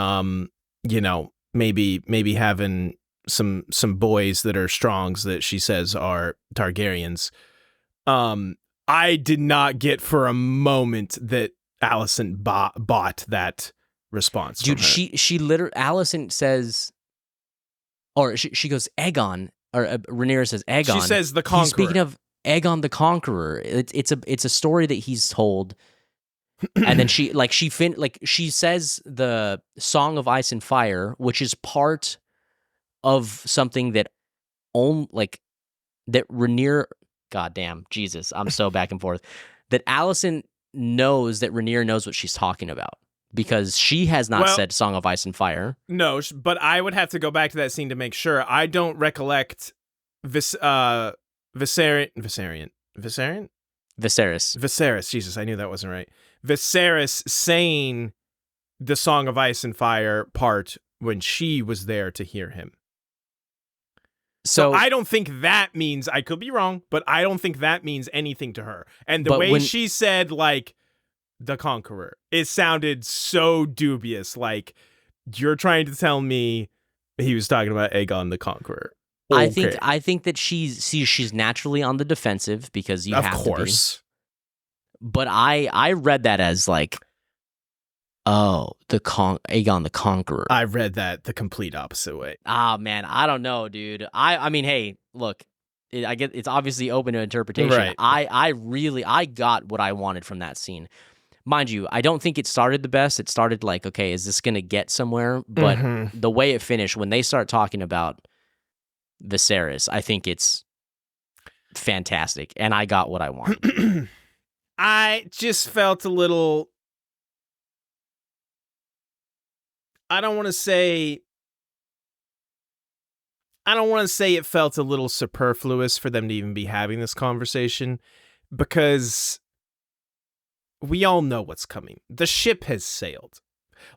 maybe having some boys that are strongs that she says are Targaryens. I did not get for a moment that Alicent bought that response. Dude, from her. she literally, Alicent says, or she goes, Aegon, or Rhaenyra says Aegon. She says the Conqueror. Speaking of Aegon the Conqueror, it's a story that he's told, and then she says the Song of Ice and Fire, which is part of something that that Rhaenyra. Goddamn, Jesus, I'm so back and forth. That Alicent knows that Rhaenyra knows what she's talking about because she has not said Song of Ice and Fire. No, but I would have to go back to that scene to make sure. I don't recollect Viserys. Jesus, I knew that wasn't right. Viserys saying the Song of Ice and Fire part when she was there to hear him. So I don't think that means, I could be wrong, but I don't think that means anything to her. And the way she said, like, the Conqueror, it sounded so dubious. Like, you're trying to tell me he was talking about Aegon the Conqueror. Okay. I think that she's naturally on the defensive because you have to be. Of course. But I read that as like, oh, Aegon the Conqueror. I read that the complete opposite way. Ah, man, I don't know, dude. I mean, hey, look, I get it's obviously open to interpretation. Right. I got what I wanted from that scene. Mind you, I don't think it started the best. It started like, okay, is this going to get somewhere? But the way it finished, when they start talking about Viserys, I think it's fantastic. And I got what I wanted. I just felt a little... I don't want to say it felt a little superfluous for them to even be having this conversation, because we all know what's coming. The ship has sailed.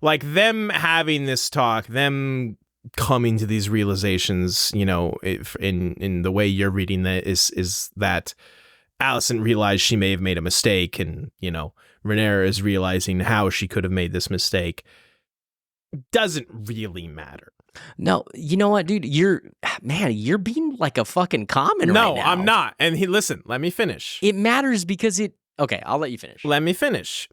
Like, them having this talk, them coming to these realizations, in the way you're reading that is that Alicent realized she may have made a mistake, and, Rhaenyra is realizing how she could have made this mistake. Doesn't really matter. No, you know what, dude? You're being like a fucking common right now. No, I'm not. And listen, let me finish. It matters because okay, I'll let you finish. Let me finish.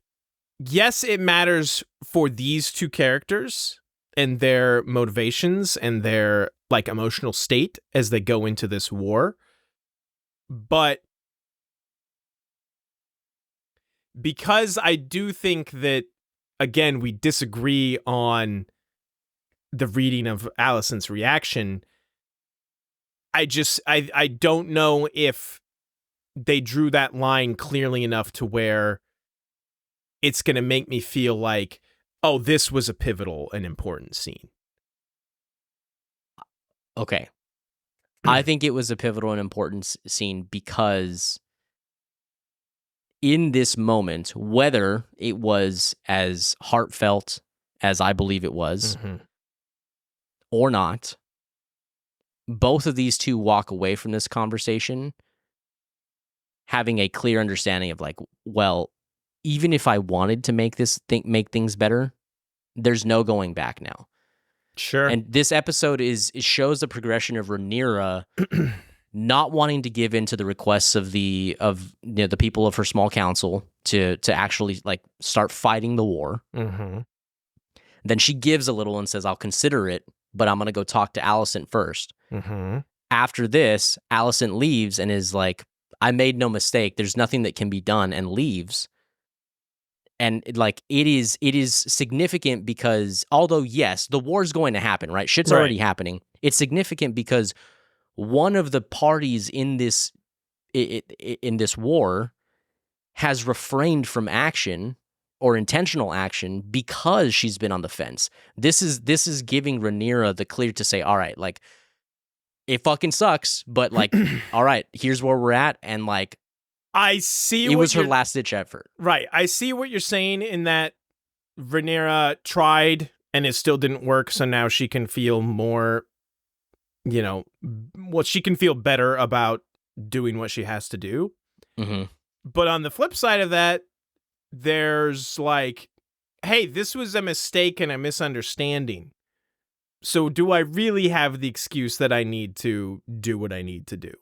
Yes, it matters for these two characters and their motivations and their like emotional state as they go into this war. But because I do think that, again, we disagree on the reading of Alicent's reaction, I don't know if they drew that line clearly enough to where it's going to make me feel like, oh, this was a pivotal and important scene. Okay. I think it was a pivotal and important scene because in this moment, whether it was as heartfelt as I believe it was or not, both of these two walk away from this conversation having a clear understanding of like, well, even if I wanted to make things better, there's no going back now. Sure. And this episode shows the progression of Rhaenyra not wanting to give in to the requests of the people of her small council to actually like start fighting the war. Then she gives a little and says, I'll consider it, but I'm going to go talk to Alicent first. After this, Alicent leaves and is like, I made no mistake. There's nothing that can be done, and leaves. And like it is significant because although yes, the war's going to happen, right? Shit's already happening. It's significant because one of the parties in this war has refrained from action or intentional action because she's been on the fence. This is giving Rhaenyra the clear to say, all right, like it fucking sucks, but like, all right, here's where we're at, and like I see it was her last ditch effort. Right. I see what you're saying in that Rhaenyra tried and it still didn't work, so now she can feel more, she can feel better about doing what she has to do. Mm-hmm. But on the flip side of that, there's like, hey, this was a mistake and a misunderstanding. So do I really have the excuse that I need to do what I need to do?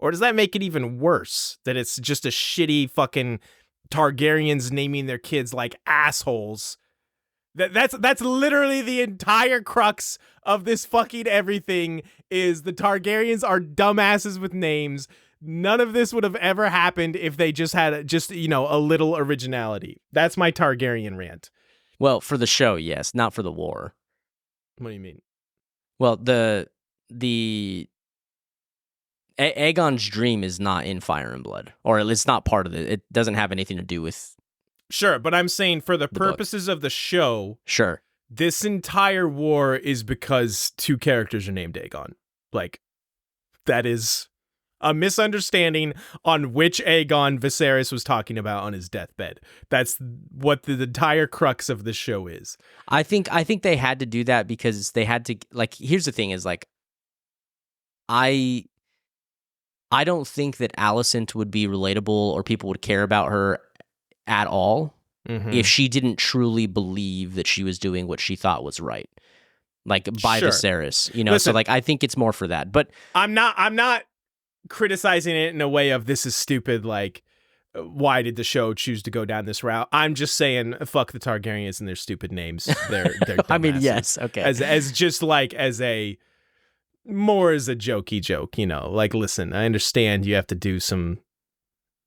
Or does that make it even worse that it's just a shitty fucking Targaryens naming their kids like assholes? That's literally the entire crux of this fucking everything is the Targaryens are dumbasses with names. None of this would have ever happened if they just had a little originality. That's my Targaryen rant. Well, for the show, yes, not for the war. What do you mean? Well, the Aegon's dream is not in Fire and Blood, or it's not part of it. It doesn't have anything to do with. Sure, but I'm saying for the purposes of the show, sure, this entire war is because two characters are named Aegon. Like, that is a misunderstanding on which Aegon Viserys was talking about on his deathbed. That's what the entire crux of the show is. I think they had to do that because they had to, like, here's the thing is, like, I don't think that Alicent would be relatable or people would care about her at all if she didn't truly believe that she was doing what she thought was right. Like, by Viserys, you know? Listen, so, like, I think it's more for that. But I'm not criticizing it in a way of this is stupid, like, why did the show choose to go down this route? I'm just saying, fuck the Targaryens and their stupid names. They're I mean, dumbasses. yes, okay. As just like as a jokey joke, you know. Like, listen, I understand you have to do some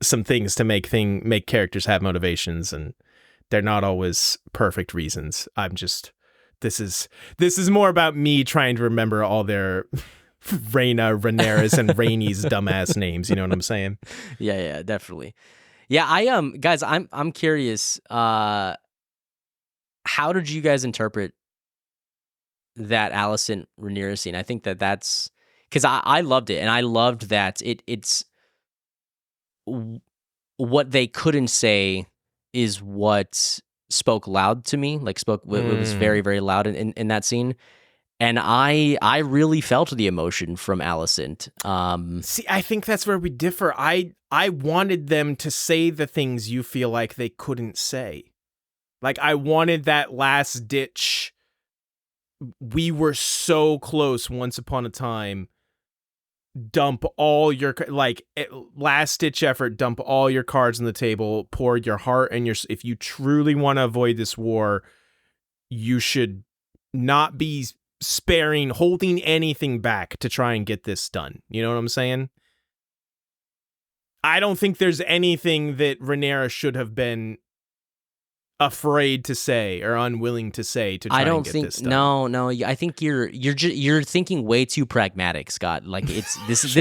things to make characters have motivations, and they're not always perfect reasons. I'm just this is more about me trying to remember all their Rhaenyra's and Rhaenys dumbass names. You know what I'm saying? Yeah, definitely. Yeah, guys, I'm curious. How did you guys interpret that Alicent Rhaenyra scene? I think that's because I loved it, and I loved that it's what they couldn't say is what spoke loud to me. Like it was very, very loud in that scene. And I really felt the emotion from Alicent. See, I think that's where we differ. I wanted them to say the things you feel like they couldn't say. Like, I wanted that last ditch. We were so close once upon a time. Dump all your, like, last ditch effort, dump all your cards on the table, pour your heart and if you truly want to avoid this war, you should not be holding anything back to try and get this done. You know what I'm saying? I don't think there's anything that Rhaenyra should have been afraid to say or unwilling to say to try and get this done. No. I think you're thinking way too pragmatic, Scott. Like this is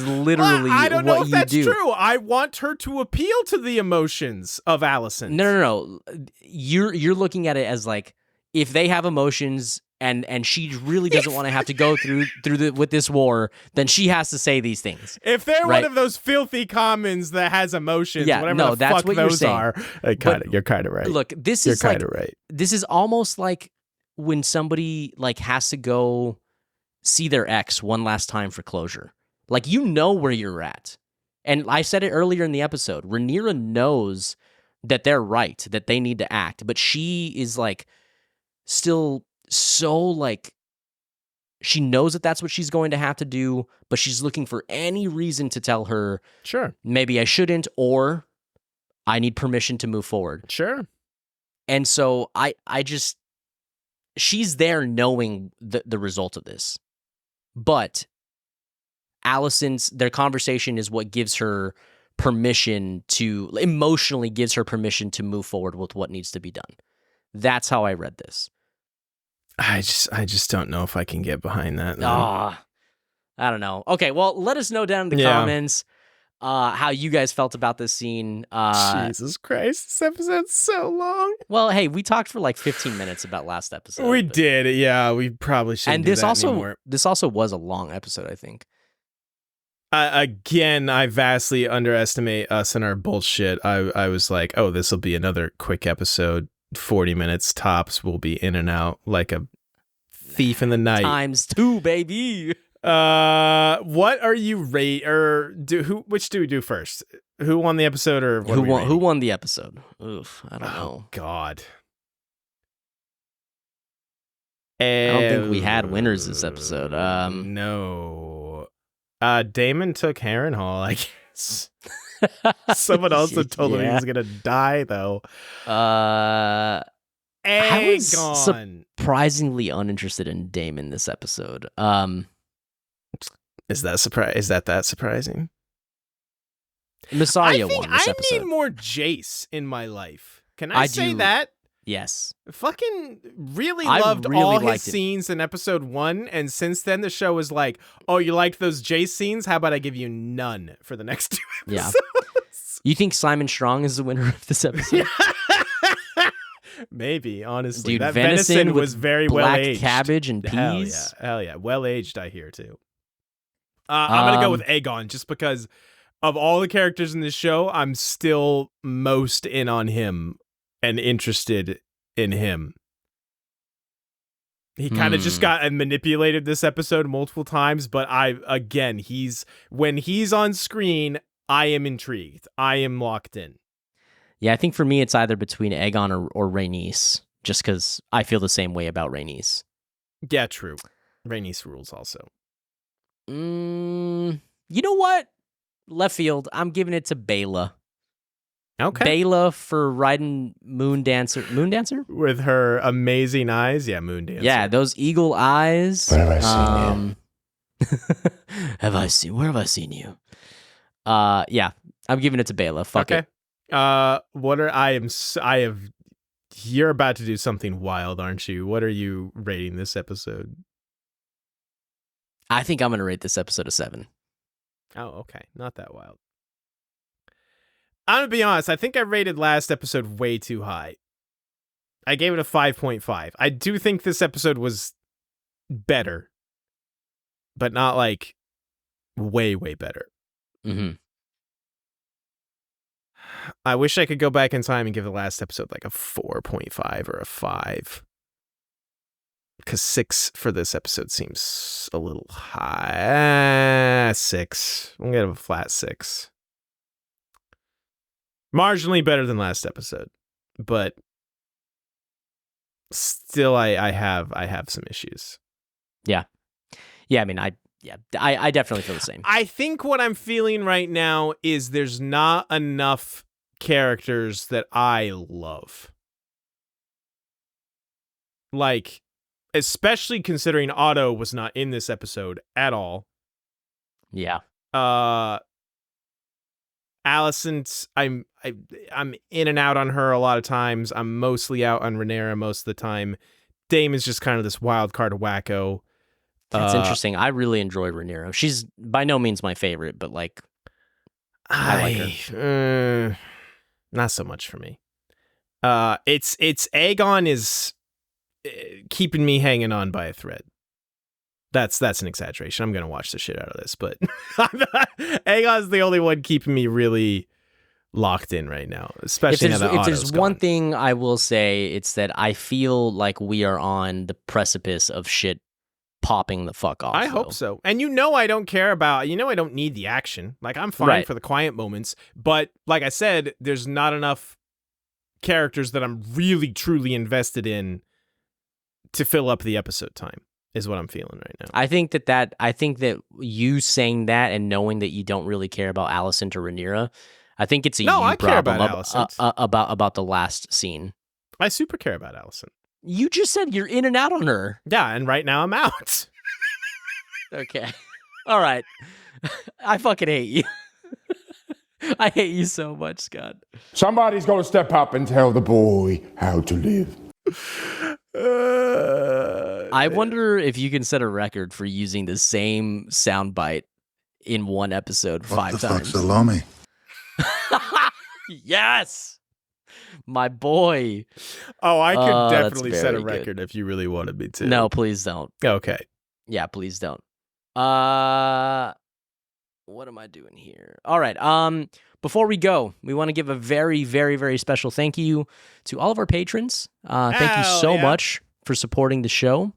literally I don't know what if that's you do. true. I want her to appeal to the emotions of Alicent. No. You're looking at it as like, if they have emotions and she really doesn't want to have to go through with this war, then she has to say these things. If they're right? one of those filthy commons that has emotions, yeah, whatever no, the that's fuck what those you're saying. are, you're kind of right. Look, this you're is like, kind of right. This is almost like when somebody like has to go see their ex one last time for closure. Like, you know where you're at. And I said it earlier in the episode. Rhaenyra knows that they're right, that they need to act, but she is like still so like, she knows that that's what she's going to have to do, but she's looking for any reason to tell her, sure, maybe I shouldn't, or I need permission to move forward. Sure. And so she's there knowing the result of this. But their conversation is what gives her emotionally gives her permission to move forward with what needs to be done. That's how I read this. I just don't know if I can get behind that. I don't know. Okay, well, let us know down in the comments how you guys felt about this scene. Jesus Christ, this episode's so long. Well, hey, we talked for like 15 minutes about last episode. We did, yeah. We probably shouldn't. And this also was a long episode, I think. Again, I vastly underestimate us and our bullshit. I was like, oh, this will be another quick episode. 40 minutes tops. We'll be in and out like a thief in the night. Times 2, baby. What are you rate or which do we do first? Who won the episode or what Who won the episode? Oof, I don't know. God. I don't think we had winners this episode. No. Daemon took Harrenhal, I guess. Someone else had told him he was gonna die though. I was Aegon. surprisingly uninterested in Daemon this episode. Is that surprising? Mysaria I think won this I episode. need more Jace in my life. Can I say do. that? Yes. Fucking really I loved really all his liked it. scenes in episode 1, and since then the show was like, oh, you liked those Jace scenes? How about I give you none for the next 2 Yeah. episodes? You think Simon Strong is the winner of this episode? Maybe, honestly. Dude, that venison with was very well black aged. cabbage and peas. Hell yeah. Well aged, I hear too. I'm gonna go with Aegon just because of all the characters in this show, I'm still most in on him and interested in him. He kind of just got manipulated this episode multiple times, but when he's on screen, I am intrigued. I am locked in. Yeah, I think for me it's either between Aegon or Rhaenys, just because I feel the same way about Rhaenys. Yeah, true. Rhaenys rules also. You know what? Left field. I'm giving it to Bela. Okay. Bela for riding Moon Dancer. Moon Dancer? With her amazing eyes. Yeah, Moon Dancer. Yeah, those eagle eyes. Where have I seen you? Where have I seen you? Yeah, I'm giving it to Bela. Fuck it. You're about to do something wild, aren't you? What are you rating this episode? I think I'm going to rate this episode a 7. Oh, okay. Not that wild. I'm going to be honest. I think I rated last episode way too high. I gave it a 5.5. I do think this episode was better, but not like way, way better. Mm-hmm. I wish I could go back in time and give the last episode like a 4.5 or a 5. Because 6 for this episode seems a little high. 6. I'm going to give a flat 6. Marginally better than last episode. But still, I have some issues. Yeah. Yeah, I mean, I definitely feel the same. I think what I'm feeling right now is there's not enough characters that I love. Like, especially considering Otto was not in this episode at all. Yeah. Alicent, I'm in and out on her a lot of times. I'm mostly out on Rhaenyra most of the time. Daemon's just kind of this wild card wacko. That's interesting. I really enjoy Rhaenyra. She's by no means my favorite, but like, I like her. Not so much for me. It's Aegon is keeping me hanging on by a thread. That's an exaggeration. I'm gonna watch the shit out of this, but Aegon's the only one keeping me really locked in right now. Especially now that if Otto's there's gone. one thing I will say, it's that I feel like we are on the precipice of shit popping the fuck off. I hope so. And I don't care about, I don't need the action. Like, I'm fine Right. for the quiet moments. But like I said, there's not enough characters that I'm really, truly invested in to fill up the episode time, is what I'm feeling right now. I think that you saying that and knowing that you don't really care about Alicent or Rhaenyra, I think it's a No, you I care problem about Alicent. about the last scene. I super care about Alicent. You just said you're in and out on her. Yeah, and right now I'm out. Okay. All right. I fucking hate you. I hate you so much, Scott. Somebody's got to step up and tell the boy how to live. I wonder if you can set a record for using the same soundbite in one episode 5 times. Salami? Yes, my boy. Oh, I could that's definitely set a very good. record if you really wanted me to. No, please don't. Okay. Yeah, please don't. What am I doing here? All right. Before we go, we want to give a very, very, very special thank you to all of our patrons. Thank you Hell so yeah. much for supporting the show.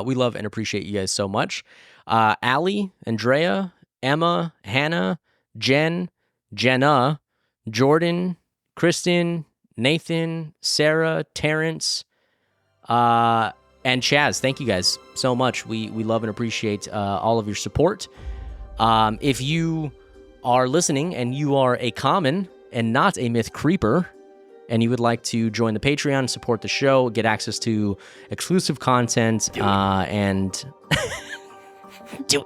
We love and appreciate you guys so much. Allie, Andrea, Emma, Hannah, Jen, Jenna, Jordan, Kristen, Nathan, Sarah, Terrence, and Chaz. Thank you guys so much. We love and appreciate all of your support. If you are listening and you are a common and not a myth creeper, and you would like to join the Patreon, support the show, get access to exclusive content, and do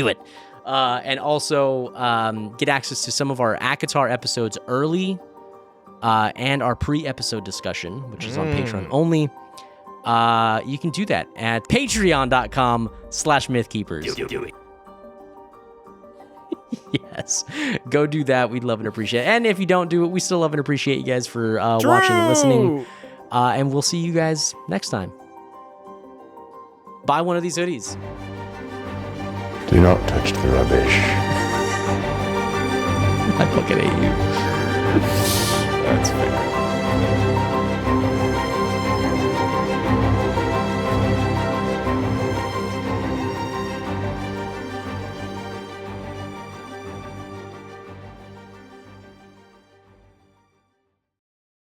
it. And also get access to some of our ACOTAR episodes early, and our pre-episode discussion, which is on Patreon only. You can do that at patreon.com/mythkeepers. Do it. Yes, go do that. We'd love and appreciate it. And if you don't do it, we still love and appreciate you guys for watching and listening. And we'll see you guys next time. Buy one of these hoodies. Do not touch the rubbish. I fucking hate you. That's fair.